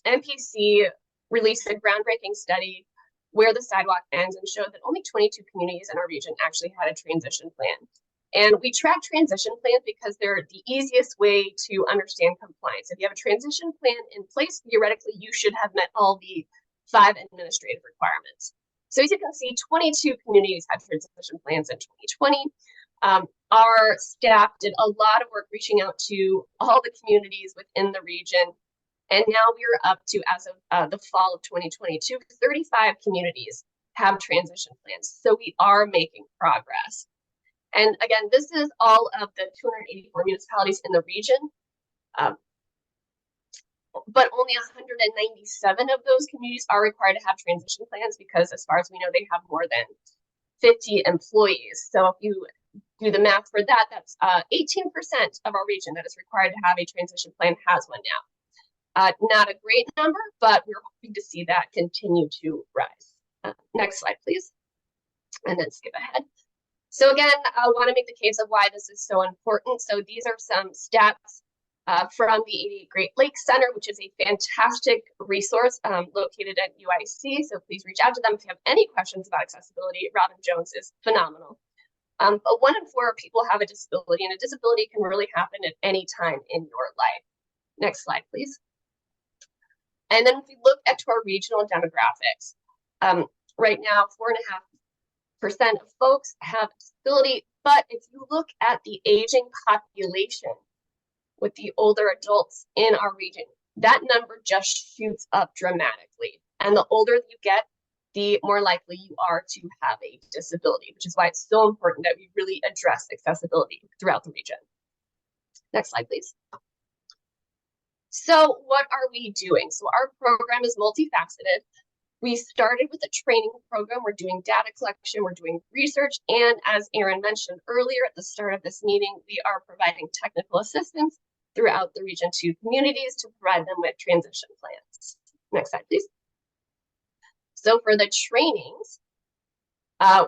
MPC released a groundbreaking study where the sidewalk ends and showed that only 22 communities in our region actually had a transition plan. And we track transition plans because they're the easiest way to understand compliance. If you have a transition plan in place, theoretically, you should have met all the 5 administrative requirements. So as you can see, 22 communities had transition plans in 2020. Our staff did a lot of work reaching out to all the communities within the region. And now we're up to, as of the fall of 2022, 35 communities have transition plans. So we are making progress. And again, this is all of the 284 municipalities in the region. But only 197 of those communities are required to have transition plans because, as far as we know, they have more than 50 employees. So if you do the math for that, that's 18% of our region that is required to have a transition plan has one now. Not a great number, but we're hoping to see that continue to rise. Next slide, please. And then skip ahead. So again, I want to make the case of why this is so important. So these are some stats from the 88 Great Lakes Center, which is a fantastic resource located at UIC. So please reach out to them if you have any questions about accessibility. Robin Jones is phenomenal. But 1 in 4 people have a disability, and a disability can really happen at any time in your life. Next slide, please. And then if we look at our regional demographics, right now, 4.5% of folks have a disability, but if you look at the aging population with the older adults in our region, that number just shoots up dramatically. And the older you get, the more likely you are to have a disability, which is why it's so important that we really address accessibility throughout the region. Next slide, please. So what are we doing? So our program is multifaceted. We started with a training program. We're doing data collection, we're doing research, and as Aaron mentioned earlier at the start of this meeting, we are providing technical assistance throughout the region to communities to provide them with transition plans. Next slide, please. So for the trainings,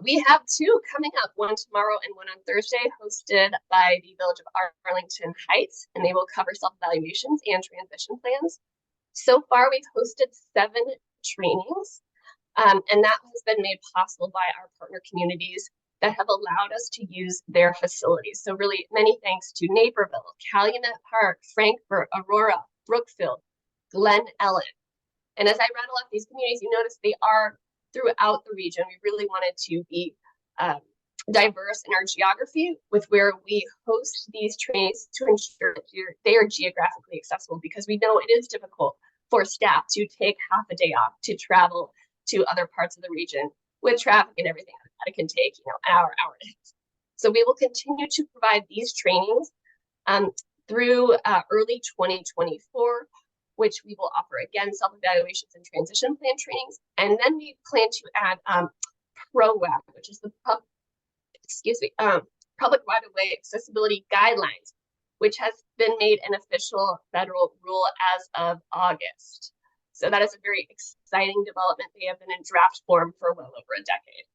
we have 2 coming up, one tomorrow and one on Thursday, hosted by the Village of Arlington Heights, and they will cover self-evaluations and transition plans. So far, we've hosted 7 trainings, and that has been made possible by our partner communities that have allowed us to use their facilities. So really many thanks to Naperville, Calumet Park, Frankfurt, Aurora, Brookfield, Glen Ellen. And as I rattle off these communities, you notice they are throughout the region. We really wanted to be diverse in our geography with where we host these trainings to ensure that they are geographically accessible, because we know it is difficult for staff to take half a day off to travel to other parts of the region with traffic and everything that it can take, an hour and a half. So we will continue to provide these trainings through early 2024, which we will offer again self-evaluations and transition plan trainings. And then we plan to add PROAC, which is the Public Right-of-Way Accessibility Guidelines, which has been made an official federal rule as of August. So that is a very exciting development. They have been in draft form for well over a decade.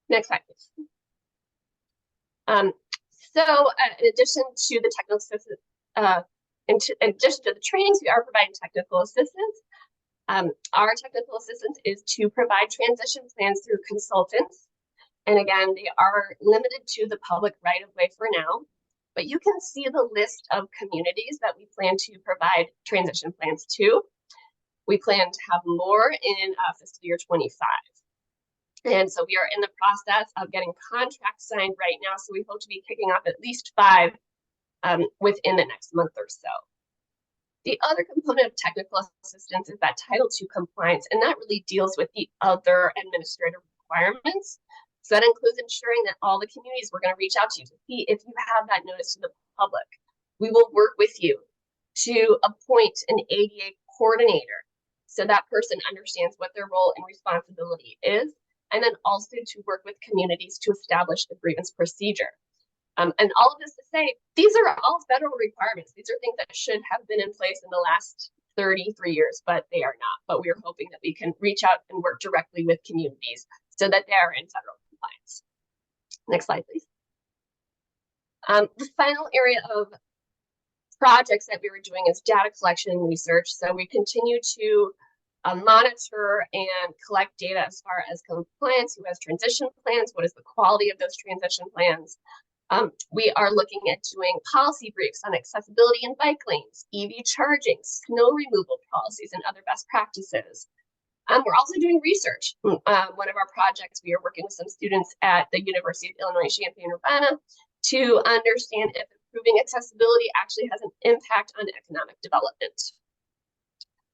Next slide, please. In addition to the technical assistance, in addition to the trainings, we are providing technical assistance. Our technical assistance is to provide transition plans through consultants. And again, they are limited to the public right-of-way for now, but you can see the list of communities that we plan to provide transition plans to. We plan to have more in fiscal year 25. And so we are in the process of getting contracts signed right now. So we hope to be kicking off at least 5 within the next month or so. The other component of technical assistance is that Title II compliance, and that really deals with the other administrative requirements. So that includes ensuring that all the communities we're going to reach out to see if you have that notice to the public. We will work with you to appoint an ADA coordinator so that person understands what their role and responsibility is, and then also to work with communities to establish the grievance procedure. And all of this to say, these are all federal requirements. These are things that should have been in place in the last 33 years, but they are not. But we are hoping that we can reach out and work directly with communities so that they are in federal compliance. Next slide, please. The final area of projects that we were doing is data collection and research. So we continue to monitor and collect data as far as compliance, who has transition plans, what is the quality of those transition plans. We are looking at doing policy briefs on accessibility in bike lanes, EV charging, snow removal policies, and other best practices. We're also doing research. One of our projects, we are working with some students at the University of Illinois Champaign-Urbana to understand if improving accessibility actually has an impact on economic development.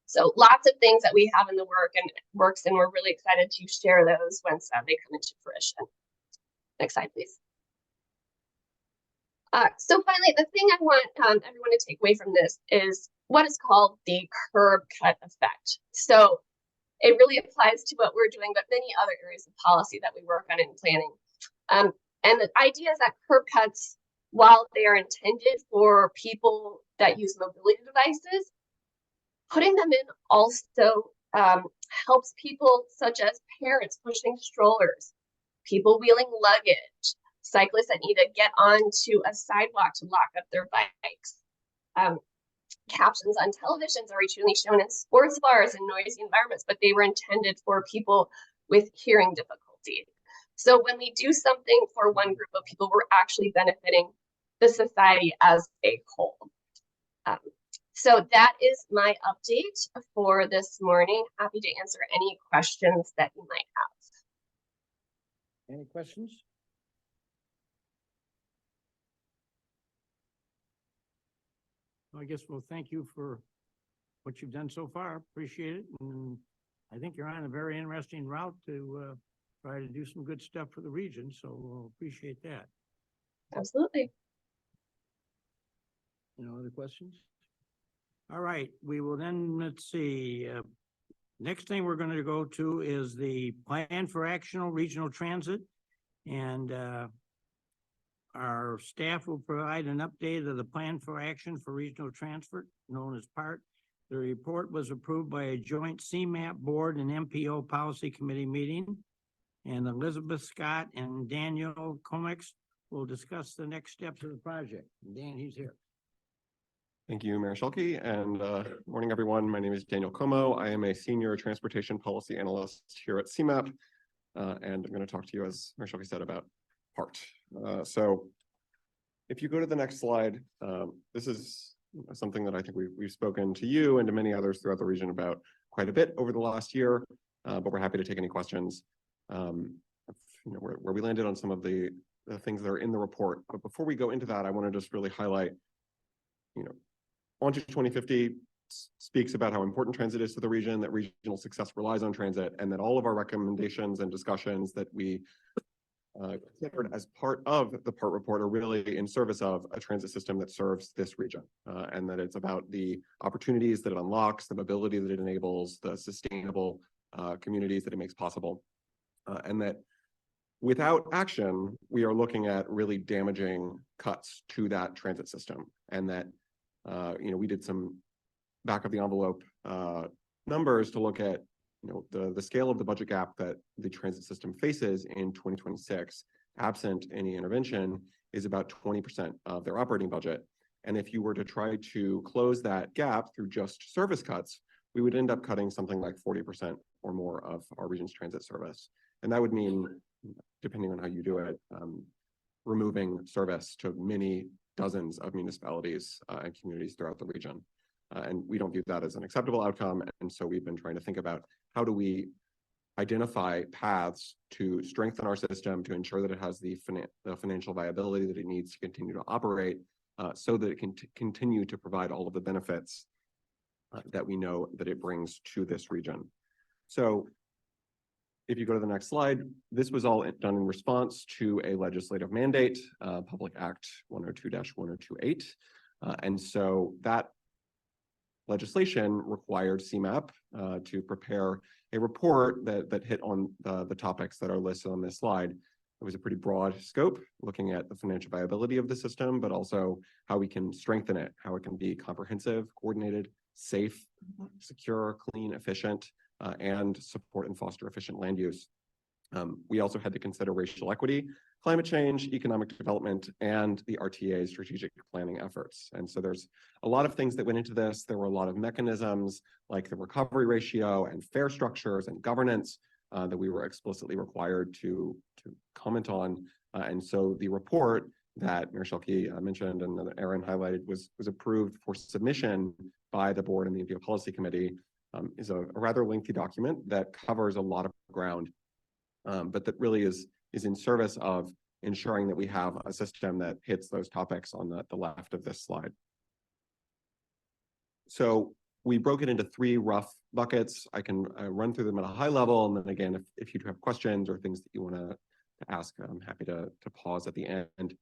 So lots of things that we have in the works, and we're really excited to share those once they come into fruition. Next slide, please. So finally, the thing I want everyone to take away from this is what is called the curb cut effect. So it really applies to what we're doing, but many other areas of policy that we work on in planning. And the idea is that curb cuts, while they are intended for people that use mobility devices, putting them in also helps people such as parents pushing strollers, people wheeling luggage, cyclists that need to get onto a sidewalk to lock up their bikes. Captions on televisions are routinely shown in sports bars and noisy environments, but they were intended for people with hearing difficulty. So when we do something for one group of people, we're actually benefiting the society as a whole. So that is my update for this morning. Happy to answer any questions that you might have. Any questions? I guess we'll thank you for what you've done so far. Appreciate it. And I think you're on a very interesting route to try to do some good stuff for the region. So we'll appreciate that. Absolutely. No other questions? All right, we will then, let's see, next thing we're going to go to is the Plan for Actional Regional Transit. And our staff will provide an update of the Plan for Action for Regional Transport, known as PART. The report was approved by a joint CMAP board and MPO policy committee meeting. And Elizabeth Scott and Daniel Comex will discuss the next steps of the project. Dan, he's here. Thank you, Mayor Schulke, and morning, everyone. My name is Daniel Como. I am a senior transportation policy analyst here at CMAP, and I'm going to talk to you, as Mayor Schulke said, about PART. So if you go to the next slide, this is something that I think we've spoken to you and to many others throughout the region about quite a bit over the last year, but we're happy to take any questions. Where we landed on some of the things that are in the report. But before we go into that, I want to just really highlight, On to 2050 speaks about how important transit is to the region, that regional success relies on transit, and that all of our recommendations and discussions that we considered as part of the PART report are really in service of a transit system that serves this region, and that it's about the opportunities that it unlocks, the mobility that it enables, the sustainable communities that it makes possible, and that without action, we are looking at really damaging cuts to that transit system, and that we did some back of the envelope numbers to look at the scale of the budget gap that the transit system faces in 2026, absent any intervention, is about 20% of their operating budget. And if you were to try to close that gap through just service cuts, we would end up cutting something like 40% or more of our region's transit service. And that would mean, depending on how you do it, removing service to many dozens of municipalities and communities throughout the region. And we don't view that as an acceptable outcome. And so we've been trying to think about how do we identify paths to strengthen our system to ensure that it has the financial viability that it needs to continue to operate so that it can continue to provide all of the benefits that we know that it brings to this region. So if you go to the next slide, this was all done in response to a legislative mandate, Public Act 102-1028. And so that legislation required CMAP to prepare a report that hit on the topics that are listed on this slide. It was a pretty broad scope, looking at the financial viability of the system, but also how we can strengthen it, how it can be comprehensive, coordinated, safe, secure, clean, efficient, and support and foster efficient land use. We also had to consider racial equity, climate change, economic development, and the RTA strategic planning efforts. And so there's a lot of things that went into this. There were a lot of mechanisms like the recovery ratio and fare structures and governance that we were explicitly required to comment on. And so the report that Mayor Schulke mentioned and that Aaron highlighted was approved for submission by the board and the MPO policy committee. Is a rather lengthy document that covers a lot of ground, but that really is in service of ensuring that we have a system that hits those topics on the left of this slide. So we broke it into three rough buckets. I can run through them at a high level, and then again, if you do have questions or things that you want to ask, I'm happy to pause at the end.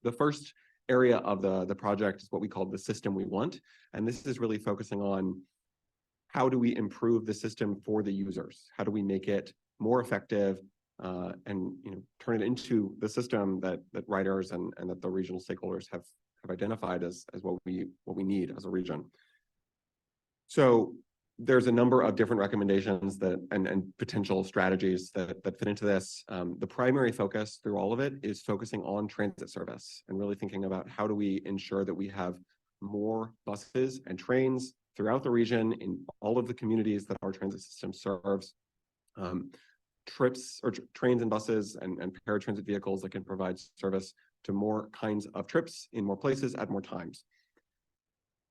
The first area of the project is what we call the system we want, and this is really focusing on how do we improve the system for the users? How do we make it more effective and turn it into the system that riders and that the regional stakeholders have identified as what we need as a region? So there's a number of different recommendations that and potential strategies that fit into this. The primary focus through all of it is focusing on transit service and really thinking about how do we ensure that we have more buses and trains throughout the region in all of the communities that our transit system serves. Trips or trains and buses and paratransit vehicles that can provide service to more kinds of trips in more places at more times.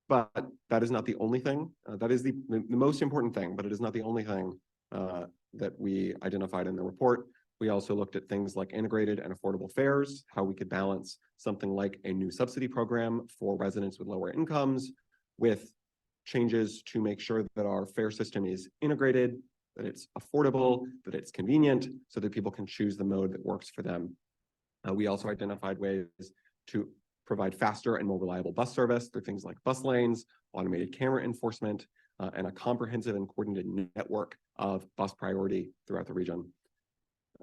But that is not the only thing. That is the most important thing, but it is not the only thing that we identified in the report. We also looked at things like integrated and affordable fares, how we could balance something like a new subsidy program for residents with lower incomes with changes to make sure that our fare system is integrated, that it's affordable, that it's convenient, so that people can choose the mode that works for them. We also identified ways to provide faster and more reliable bus service through things like bus lanes, automated camera enforcement, and a comprehensive and coordinated network of bus priority throughout the region.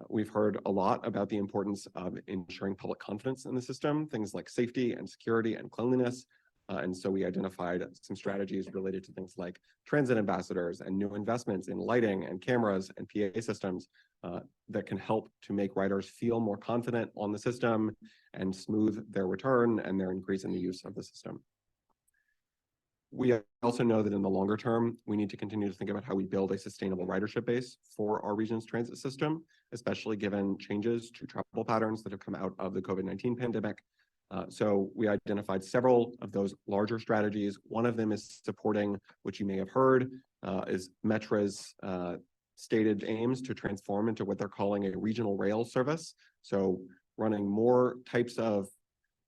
We've heard a lot about the importance of ensuring public confidence in the system, things like safety and security and cleanliness. And so we identified some strategies related to things like transit ambassadors and new investments in lighting and cameras and PA systems that can help to make riders feel more confident on the system and smooth their return and their increase in the use of the system. We also know that in the longer term, we need to continue to think about how we build a sustainable ridership base for our region's transit system, especially given changes to travel patterns that have come out of the COVID-19 pandemic. So we identified several of those larger strategies. One of them is supporting, which you may have heard, is Metra's stated aims to transform into what they're calling a regional rail service. So running more types of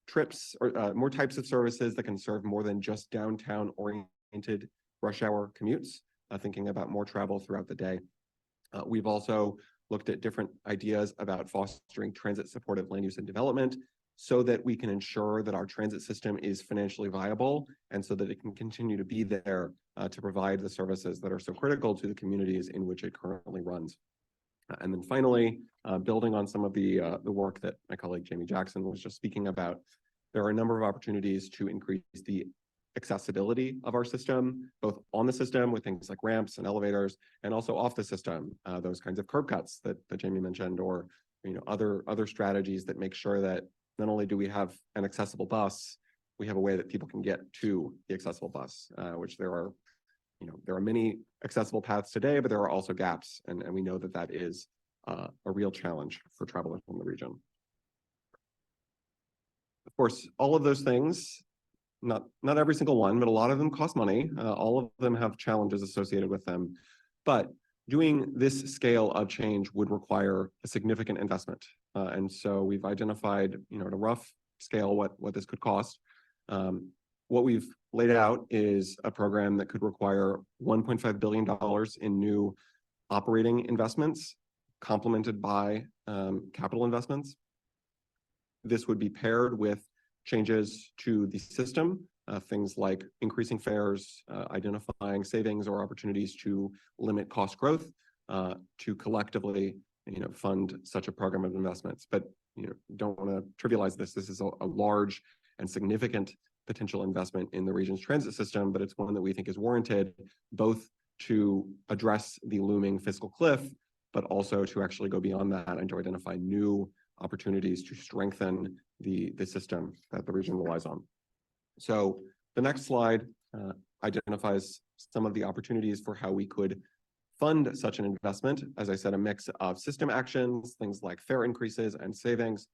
trips or more types of services that can serve more than just downtown oriented rush hour commutes, thinking about more travel throughout the day. We've also looked at different ideas about fostering transit supportive land use and development so that we can ensure that our transit system is financially viable and so that it can continue to be there to provide the services that are so critical to the communities in which it currently runs. And then finally, building on some of the work that my colleague Jamie Jackson was just speaking about, there are a number of opportunities to increase the accessibility of our system, both on the system with things like ramps and elevators, and also off the system, those kinds of curb cuts that Jamie mentioned, or other strategies that make sure that not only do we have an accessible bus, we have a way that people can get to the accessible bus, which there are many accessible paths today, but there are also gaps, and we know that that is a real challenge for travelers from the region. Of course, all of those things, not every single one, but a lot of them cost money. All of them have challenges associated with them, but doing this scale of change would require a significant investment. And so we've identified, at a rough scale, what this could cost. What we've laid out is a program that could require $1.5 billion in new operating investments, complemented by capital investments. This would be paired with changes to the system, things like increasing fares, identifying savings or opportunities to limit cost growth, to collectively fund such a program of investments. But don't want to trivialize this. This is a large and significant potential investment in the region's transit system, but it's one that we think is warranted, both to address the looming fiscal cliff, but also to actually go beyond that and to identify new opportunities to strengthen the system that the region relies on. So the next slide identifies some of the opportunities for how we could fund such an investment. As I said, a mix of system actions, things like fare increases and savings,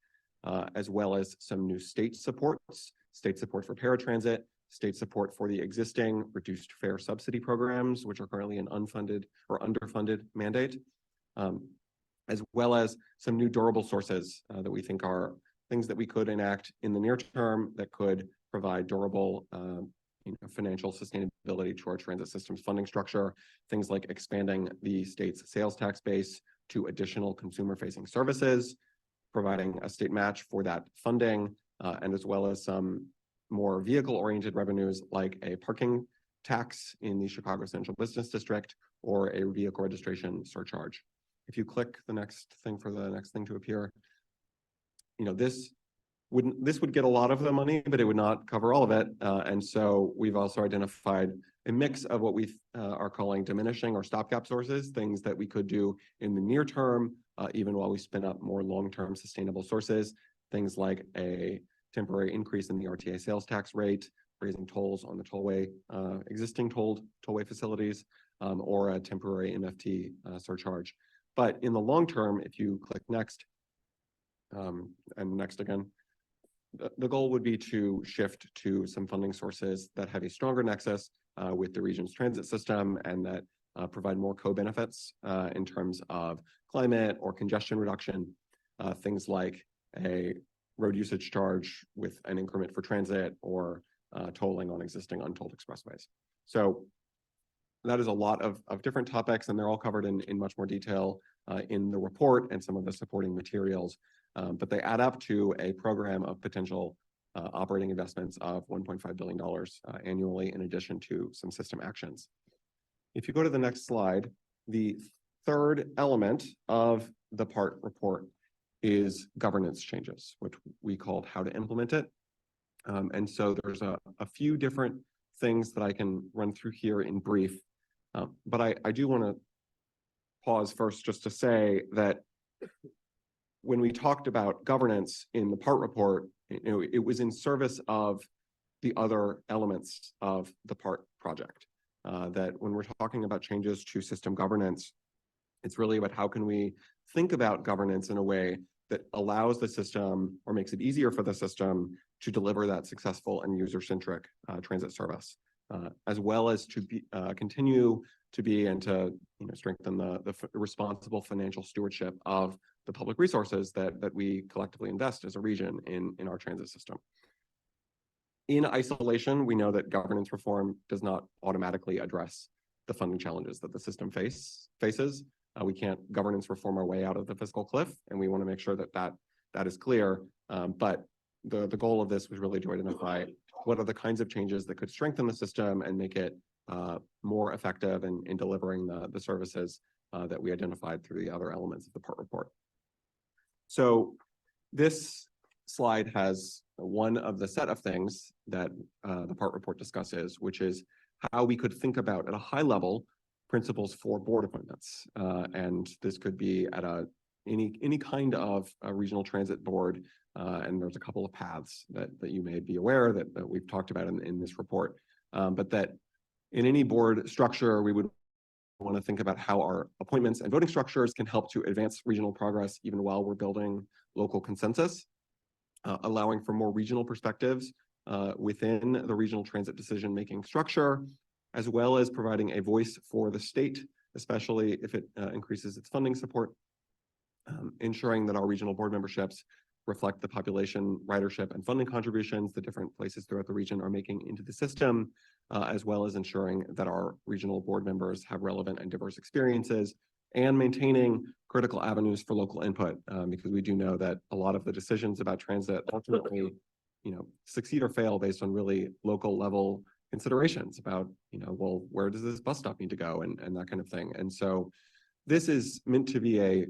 as well as some new state supports, state support for paratransit, state support for the existing reduced fare subsidy programs, which are currently an unfunded or underfunded mandate, as well as some new durable sources that we think are things that we could enact in the near term that could provide durable financial sustainability to our transit system's funding structure, things like expanding the state's sales tax base to additional consumer-facing services, providing a state match for that funding, and as well as some more vehicle-oriented revenues like a parking tax in the Chicago Central Business District or a vehicle registration surcharge. If you click the next thing for the next thing to appear, this would get a lot of the money, but it would not cover all of it. And so we've also identified a mix of what we are calling diminishing or stopgap sources, things that we could do in the near term, even while we spin up more long-term sustainable sources, things like a temporary increase in the RTA sales tax rate, raising tolls on the tollway, existing tollway facilities, or a temporary MFT surcharge. But in the long term, if you click next, and next again, the goal would be to shift to some funding sources that have a stronger nexus with the region's transit system and that provide more co-benefits in terms of climate or congestion reduction, things like a road usage charge with an increment for transit or tolling on existing untolled expressways. So that is a lot of different topics, and they're all covered in much more detail in the report and some of the supporting materials. But they add up to a program of potential operating investments of $1.5 billion annually, in addition to some system actions. If you go to the next slide, the third element of the PART report is governance changes, which we called how to implement it. And so there's a few different things that I can run through here in brief. But I do want to pause first just to say that when we talked about governance in the PART report, it was in service of the other elements of the PART project. That when we're talking about changes to system governance, it's really about how can we think about governance in a way that allows the system or makes it easier for the system to deliver that successful and user-centric transit service, as well as to be, continue to be and to strengthen the responsible financial stewardship of the public resources that we collectively invest as a region in our transit system. In isolation, we know that governance reform does not automatically address the funding challenges that the system faces. We can't governance reform our way out of the fiscal cliff, and we want to make sure that is clear. But the goal of this was really to identify what are the kinds of changes that could strengthen the system and make it more effective in delivering the services that we identified through the other elements of the PART report. So this slide has one of the set of things that the PART report discusses, which is how we could think about at a high level principles for board appointments. And this could be at any kind of a regional transit board. And there's a couple of paths that you may be aware that we've talked about in this report. But that in any board structure, we would want to think about how our appointments and voting structures can help to advance regional progress even while we're building local consensus, allowing for more regional perspectives within the regional transit decision-making structure, as well as providing a voice for the state, especially if it increases its funding support, ensuring that our regional board memberships reflect the population, ridership, and funding contributions the different places throughout the region are making into the system, as well as ensuring that our regional board members have relevant and diverse experiences, and maintaining critical avenues for local input, because we do know that a lot of the decisions about transit ultimately, succeed or fail based on really local level considerations about, well, where does this bus stop need to go and that kind of thing. And so this is meant to be a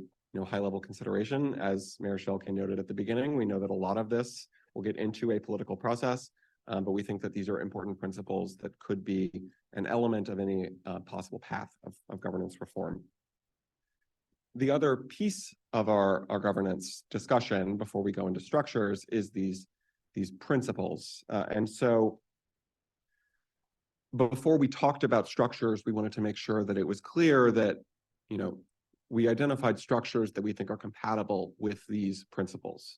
high level consideration. As Mayor Schelke noted at the beginning, we know that a lot of this will get into a political process, but we think that these are important principles that could be an element of any possible path of governance reform. The other piece of our governance discussion before we go into structures is these principles. And so before we talked about structures, we wanted to make sure that it was clear that, we identified structures that we think are compatible with these principles,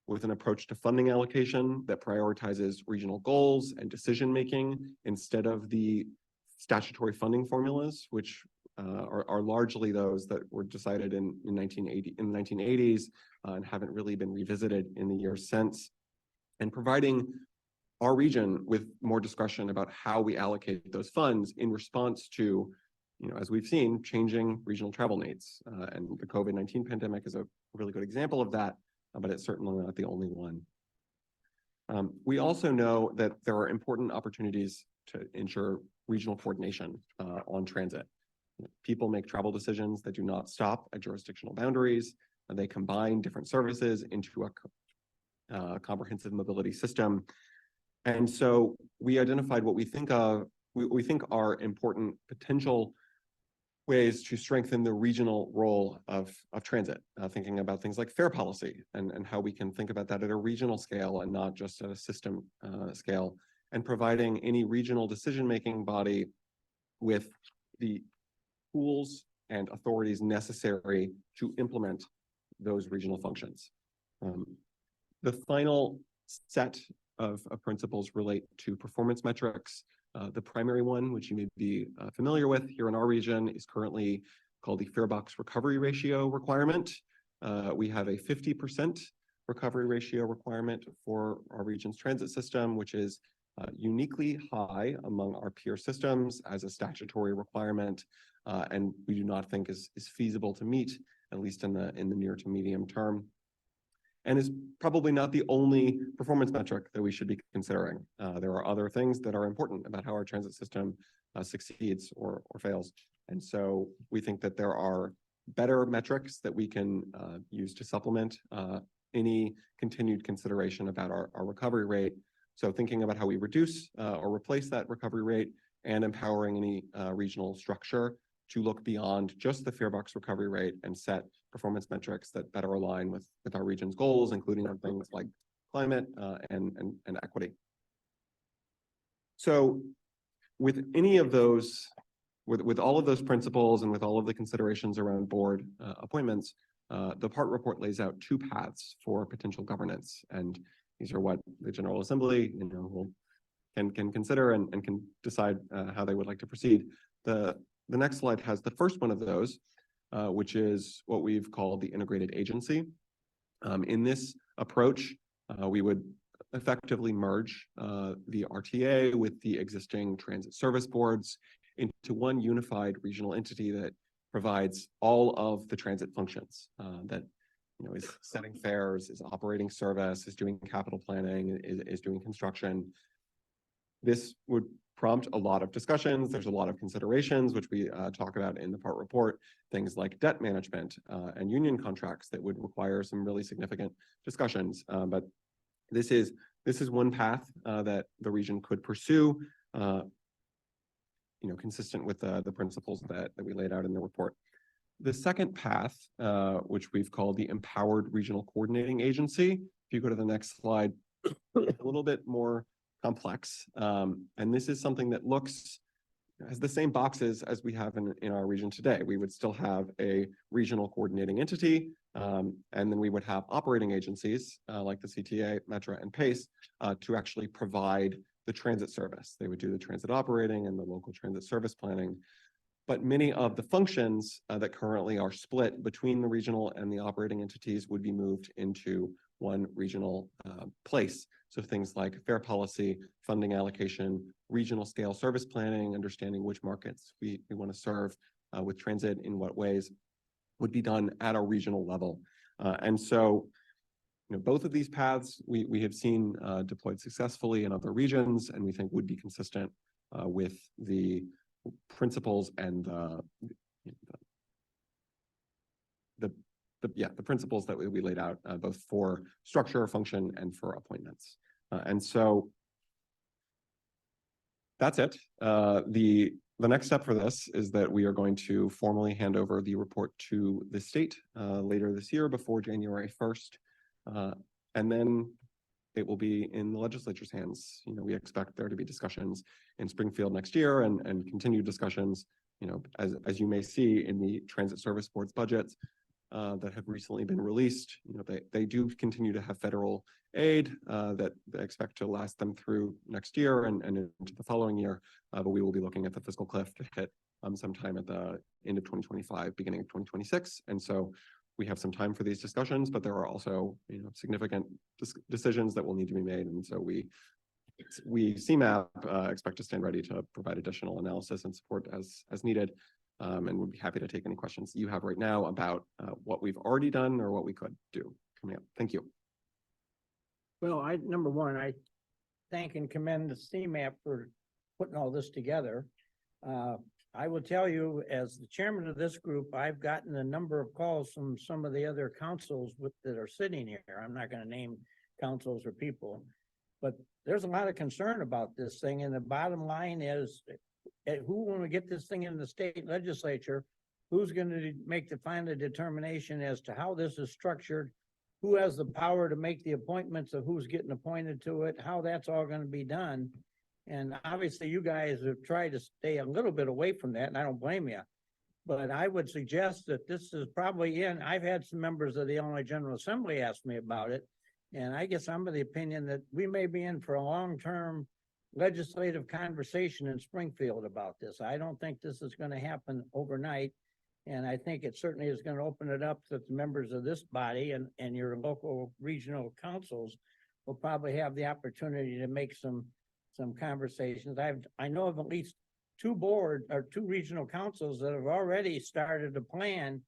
with an approach to funding allocation that prioritizes regional goals and decision-making instead of the statutory funding formulas, which are largely those that were decided in the 1980s and haven't really been revisited in the years since, and providing our region with more discretion about how we allocate those funds in response to, as we've seen, changing regional travel needs. And the COVID-19 pandemic is a really good example of that, but it's certainly not the only one. We also know that there are important opportunities to ensure regional coordination on transit. People make travel decisions that do not stop at jurisdictional boundaries, and they combine different services into a comprehensive mobility system. And so we identified what we think of we think are important potential ways to strengthen the regional role of transit, thinking about things like fare policy and how we can think about that at a regional scale and not just at a system scale, and providing any regional decision-making body with the tools and authorities necessary to implement those regional functions. The final set of principles relate to performance metrics. The primary one, which you may be familiar with here in our region, is currently called the fare box recovery ratio requirement. We have a 50% recovery ratio requirement for our region's transit system, which is uniquely high among our peer systems as a statutory requirement, and we do not think is feasible to meet, at least in the near to medium term, and is probably not the only performance metric that we should be considering. There are other things that are important about how our transit system succeeds or fails. And so we think that there are better metrics that we can use to supplement any continued consideration about our recovery rate. So thinking about how we reduce or replace that recovery rate, and empowering any regional structure to look beyond just the fare box recovery rate and set performance metrics that better align with our region's goals, including on things like climate and equity. So with any of those, with all of those principles and with all of the considerations around board appointments, the PART report lays out two paths for potential governance. And these are what the General Assembly, can consider and can decide how they would like to proceed. The next slide has the first one of those, which is what we've called the integrated agency. In this approach, we would effectively merge the RTA with the existing transit service boards into one unified regional entity that provides all of the transit functions that is setting fares, is operating service, is doing capital planning, is doing construction. This would prompt a lot of discussions. There's a lot of considerations, which we talk about in the PART report, things like debt management and union contracts that would require some really significant discussions. But this is one path that the region could pursue, consistent with the principles that we laid out in the report. The second path, which we've called the Empowered Regional Coordinating Agency, if you go to the next slide, a little bit more complex. And this is something that has the same boxes as we have in our region today. We would still have a regional coordinating entity, and then we would have operating agencies like the CTA, Metra, and PACE to actually provide the transit service. They would do the transit operating and the local transit service planning. But many of the functions that currently are split between the regional and the operating entities would be moved into one regional place. So things like fare policy, funding allocation, regional scale service planning, understanding which markets we want to serve with transit in what ways would be done at a regional level. And so, both of these paths we have seen deployed successfully in other regions, and we think would be consistent with the principles and the principles that we laid out both for structure, function, and for appointments. And so that's it. The next step for this is that we are going to formally hand over the report to the state later this year before January 1st. And then it will be in the legislature's hands. We expect there to be discussions in Springfield next year and continued discussions, as you may see in the transit service board's budgets that have recently been released. They do continue to have federal aid that they expect to last them through next year and into the following year. But we will be looking at the fiscal cliff to hit sometime at the end of 2025, beginning of 2026. And so we have some time for these discussions, but there are also significant decisions that will need to be made. And so we CMAP expect to stand ready to provide additional analysis and support as needed. And we'd be happy to take any questions you have right now about what we've already done or what we could do coming up. Thank you. Well, number one, I thank and commend the CMAP for putting all this together. I will tell you, as the chairman of this group, I've gotten a number of calls from some of the other councils that are sitting here. I'm not going to name councils or people. But there's a lot of concern about this thing, and the bottom line is, who, when we get this thing in the state legislature, who's gonna make the final determination as to how this is structured? Who has the power to make the appointments of who's getting appointed to it, how that's all gonna be done? And obviously, you guys have tried to stay a little bit away from that, and I don't blame you. But I would suggest that this is probably I've had some members of the Illinois General Assembly ask me about it. And I guess I'm of the opinion that we may be in for a long-term legislative conversation in Springfield about this. I don't think this is gonna happen overnight. And I think it certainly is gonna open it up that the members of this body and your local regional councils will probably have the opportunity to make some conversations. I know of at least two regional councils that have already started a plan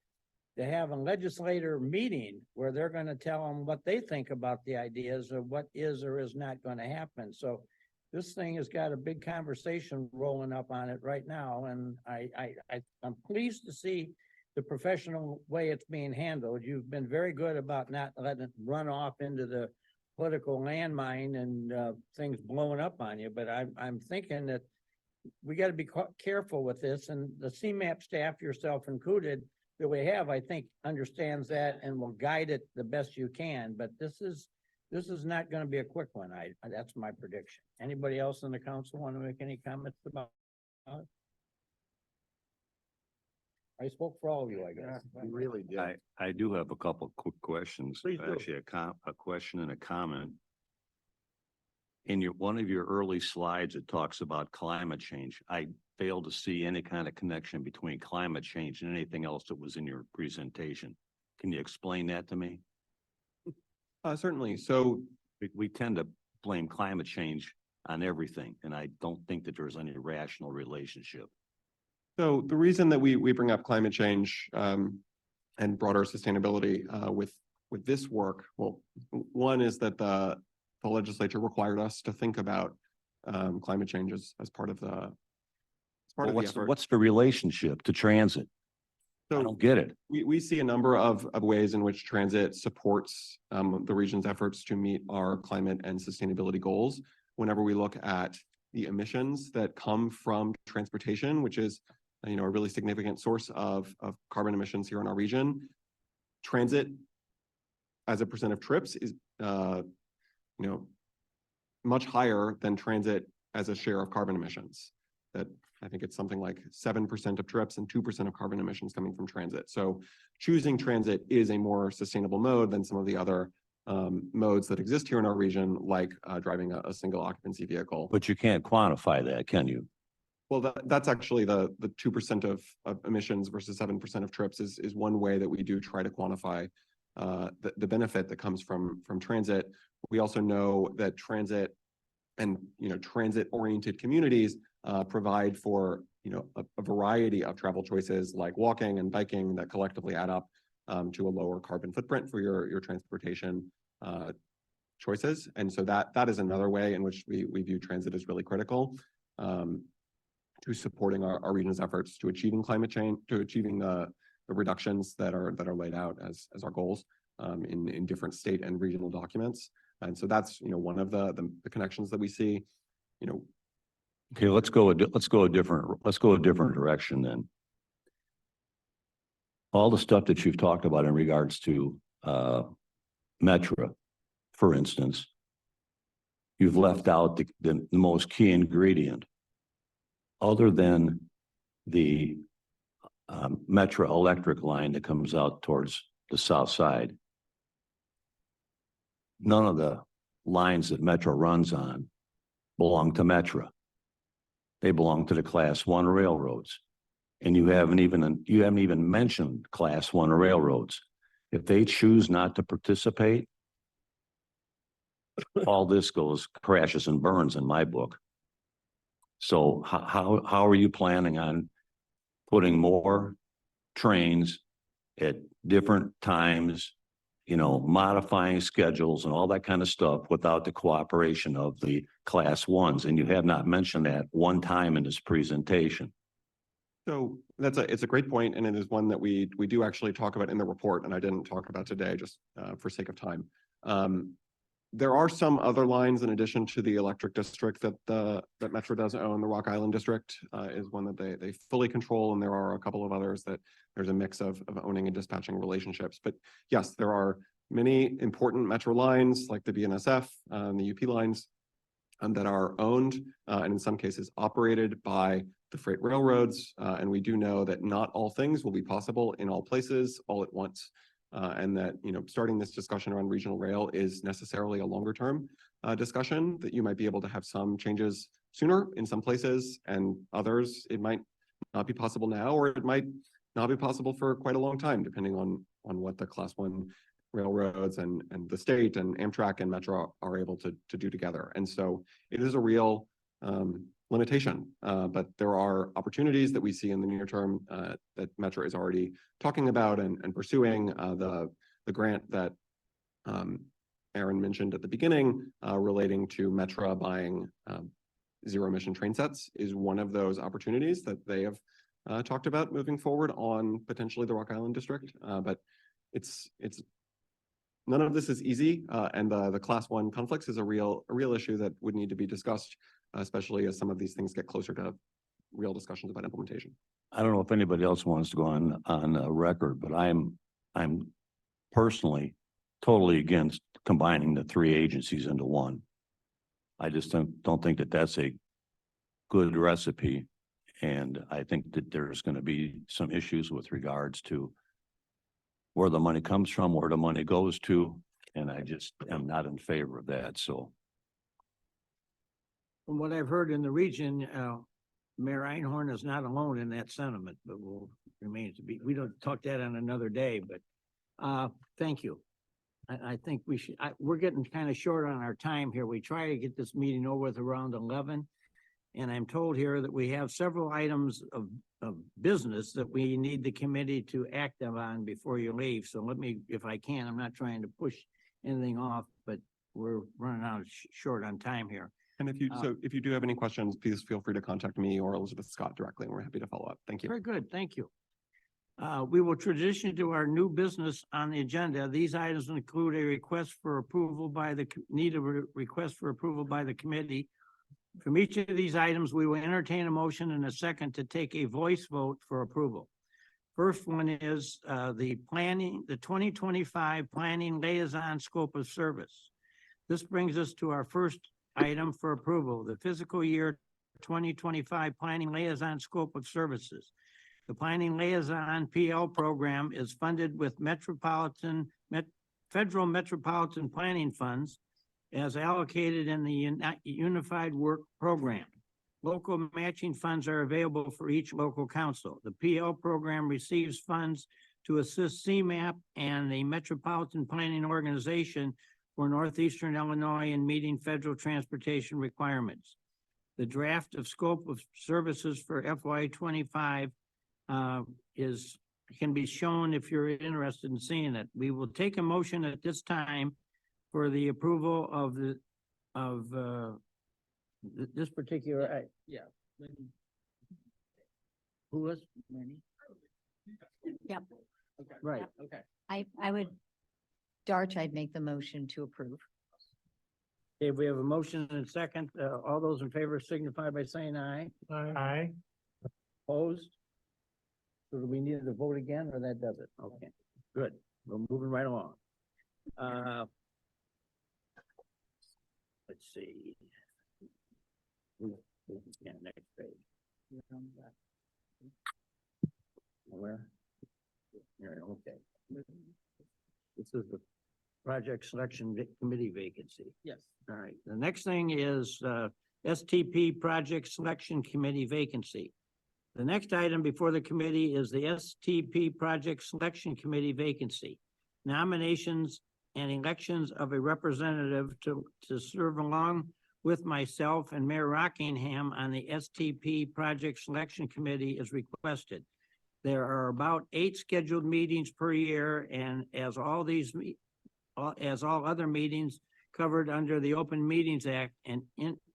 to have a legislator meeting where they're gonna tell them what they think about the ideas of what is or is not gonna happen. So this thing has got a big conversation rolling up on it right now, and I'm pleased to see the professional way it's being handled. You've been very good about not letting it run off into the political landmine and things blowing up on you, but I'm thinking that we got to be careful with this, and the CMAP staff, yourself included, that we have, I think, understands that and will guide it the best you can. But this is not going to be a quick one. That's my prediction. Anybody else in the council want to make any comments about it? I spoke for all of you, I guess. You really did. I do have a couple quick questions. Please do. Actually, a question and a comment. In one of your early slides, it talks about climate change. I failed to see any kind of connection between climate change and anything else that was in your presentation. Can you explain that to me? Certainly. So We tend to blame climate change on everything, and I don't think that there's any rational relationship. So the reason that we bring up climate change and broader sustainability with this work, well, one is that the legislature required us to think about climate change as part of the effort. What's the relationship to transit? I don't get it. We see a number of ways in which transit supports the region's efforts to meet our climate and sustainability goals. Whenever we look at the emissions that come from transportation, which is a really significant source of carbon emissions here in our region, transit as a percent of trips is much higher than transit as a share of carbon emissions. That I think it's something like 7% of trips and 2% of carbon emissions coming from transit. So choosing transit is a more sustainable mode than some of the other modes that exist here in our region, like driving a single occupancy vehicle. But you can't quantify that, can you? Well, that's actually the 2% of emissions versus 7% of trips is one way that we do try to quantify the benefit that comes from transit. We also know that transit and transit-oriented communities provide for a variety of travel choices like walking and biking that collectively add up to a lower carbon footprint for your transportation choices. And so that is another way in which we view transit as really critical to supporting our region's efforts to achieving climate change, to achieving the reductions that are laid out as our goals in different state and regional documents. And so that's one of the connections that we see. Okay, let's go a different direction then. All the stuff that you've talked about in regards to Metra, for instance, you've left out the most key ingredient. Other than the Metra electric line that comes out towards the south side, none of the lines that Metra runs on belong to Metra. They belong to the Class 1 railroads. And you haven't even mentioned Class 1 railroads. If they choose not to participate, all this crashes and burns in my book. So how are you planning on putting more trains at different times, modifying schedules and all that kind of stuff without the cooperation of the Class 1s? And you have not mentioned that one time in this presentation. So it's a great point, and it is one that we do actually talk about in the report, and I didn't talk about today just for sake of time. There are some other lines in addition to the electric district that Metro does own. The Rock Island District is one that they fully control, and there are a couple of others that there's a mix of owning and dispatching relationships. But yes, there are many important Metro lines like the BNSF and the UP lines that are owned and in some cases operated by the freight railroads. And we do know that not all things will be possible in all places all at once. And that, starting this discussion around regional rail is necessarily a longer term discussion, that you might be able to have some changes sooner in some places, and others it might not be possible now, or it might not be possible for quite a long time, depending on what the Class 1 railroads and the state and Amtrak and Metro are able to do together. And so it is a real limitation, but there are opportunities that we see in the near term that Metro is already talking about and pursuing. The grant that Aaron mentioned at the beginning relating to Metro buying zero emission train sets is one of those opportunities that they have talked about moving forward on potentially the Rock Island District. But it's none of this is easy, and the Class 1 conflicts is a real issue that would need to be discussed, especially as some of these things get closer to real discussions about implementation. I don't know if anybody else wants to go on record, but I'm personally totally against combining the three agencies into one. I just don't think that that's a good recipe. And I think that there's going to be some issues with regards to where the money comes from, where the money goes to, and I just am not in favor of that. So From what I've heard in the region, Mayor Einhorn is not alone in that sentiment, but will remain to be. We don't talk that on another day, but thank you. I think we should, we're getting kind of short on our time here. We try to get this meeting over with around 11. And I'm told here that we have several items of business that we need the committee to act on before you leave. So let me, if I can, I'm not trying to push anything off, but we're running out short on time here. And if you do have any questions, please feel free to contact me or Elizabeth Scott directly, and we're happy to follow up. Thank you. Very good. Thank you. We will transition to our new business on the agenda. These items include a request for approval by the request for approval by the committee. From each of these items, we will entertain a motion in a second to take a voice vote for approval. First one is the 2025 planning liaison scope of service. This brings us to our first item for approval, the fiscal year 2025 planning liaison scope of services. The planning liaison PL program is funded with federal metropolitan planning funds as allocated in the Unified Work Program. Local matching funds are available for each local council. The PL program receives funds to assist CMAP and the Metropolitan Planning Organization for Northeastern Illinois in meeting federal transportation requirements. The draft of scope of services for FY25 can be shown if you're interested in seeing it. We will take a motion at this time for the approval of this particular. Yeah. Who was? Yep. Okay. Right. Okay. I would, Darch, I'd make the motion to approve. Okay, we have a motion and a second. All those in favor signify by saying aye. Aye. Opposed? So do we need to vote again, or that does it? Okay, good. We're moving right along. Let's see. Yeah, next page. Where? Here, okay. This is the project selection committee vacancy. Yes. All right, the next thing is STP project selection committee vacancy. The next item before the committee is the STP project selection committee vacancy. Nominations and elections of a representative to serve along with myself and Mayor Rockingham on the STP project selection committee is requested. There are about 8 scheduled meetings per year, and as all other meetings covered under the Open Meetings Act, an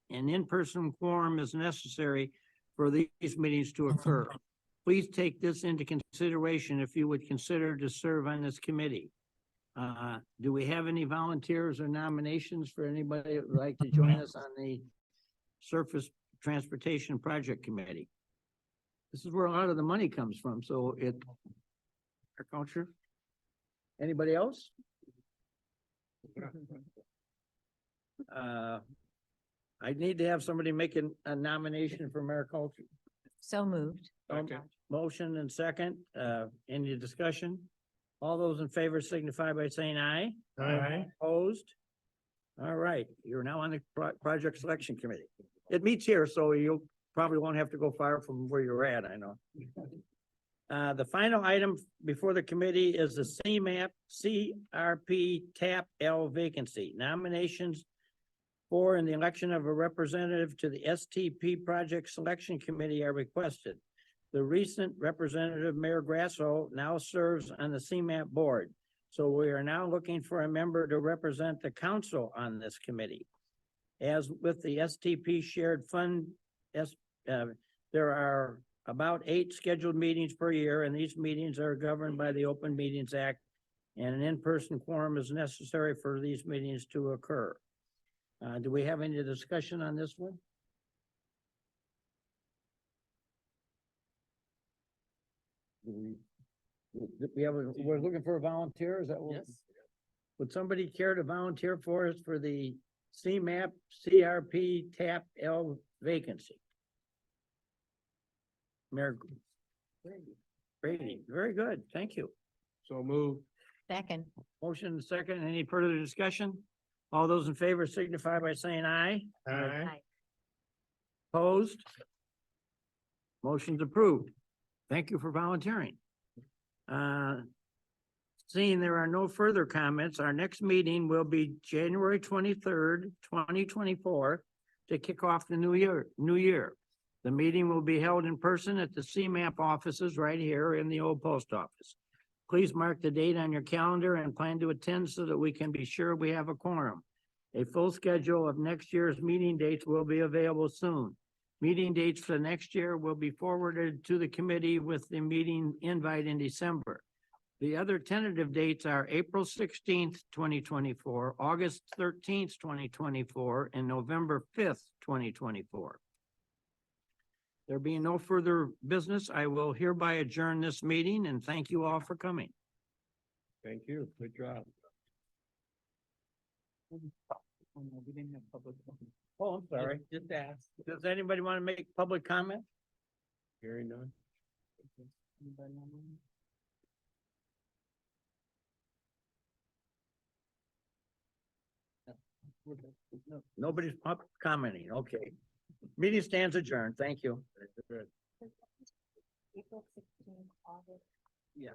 in-person quorum is necessary for these meetings to occur. Please take this into consideration if you would consider to serve on this committee. Do we have any volunteers or nominations for anybody that would like to join us on the Surface Transportation Project Committee? This is where a lot of the money comes from, so agriculture. Anybody else? I need to have somebody make a nomination for mariculture. So moved. Motion and second, any discussion? All those in favor signify by saying aye. Aye. Opposed? All right, you're now on the project selection committee. It meets here, so you probably won't have to go far from where you're at, I know. The final item before the committee is the CMAP CRP TAP L vacancy. Nominations for and the election of a representative to the STP Project Selection Committee are requested. The recent Representative Mayor Grasso now serves on the CMAP board. So we are now looking for a member to represent the council on this committee. As with the STP Shared Fund, there are about 8 scheduled meetings per year, and these meetings are governed by the Open Meetings Act, and an in-person quorum is necessary for these meetings to occur. Do we have any discussion on this one? We're looking for a volunteer, is that what? Yes. Would somebody care to volunteer for us for the CMAP CRP TAP L vacancy? Mayor Brady, very good, thank you. So move. Second. Motion second, any further discussion? All those in favor signify by saying aye. Aye. Opposed? Motion's approved. Thank you for volunteering. Seeing there are no further comments, our next meeting will be January 23rd, 2024 to kick off the new year. The meeting will be held in person at the CMAP offices right here in the old post office. Please mark the date on your calendar and plan to attend so that we can be sure we have a quorum. A full schedule of next year's meeting dates will be available soon. Meeting dates for next year will be forwarded to the committee with the meeting invite in December. The other tentative dates are April 16th, 2024, August 13th, 2024, and November 5th, 2024. There being no further business, I will hereby adjourn this meeting and thank you all for coming. Thank you. Good job. We didn't have public. Oh, I'm sorry. Just ask. Does anybody want to make public comment? Hearing none. Nobody's commenting, okay. Meeting stands adjourned, thank you. April 16th, August. Yeah.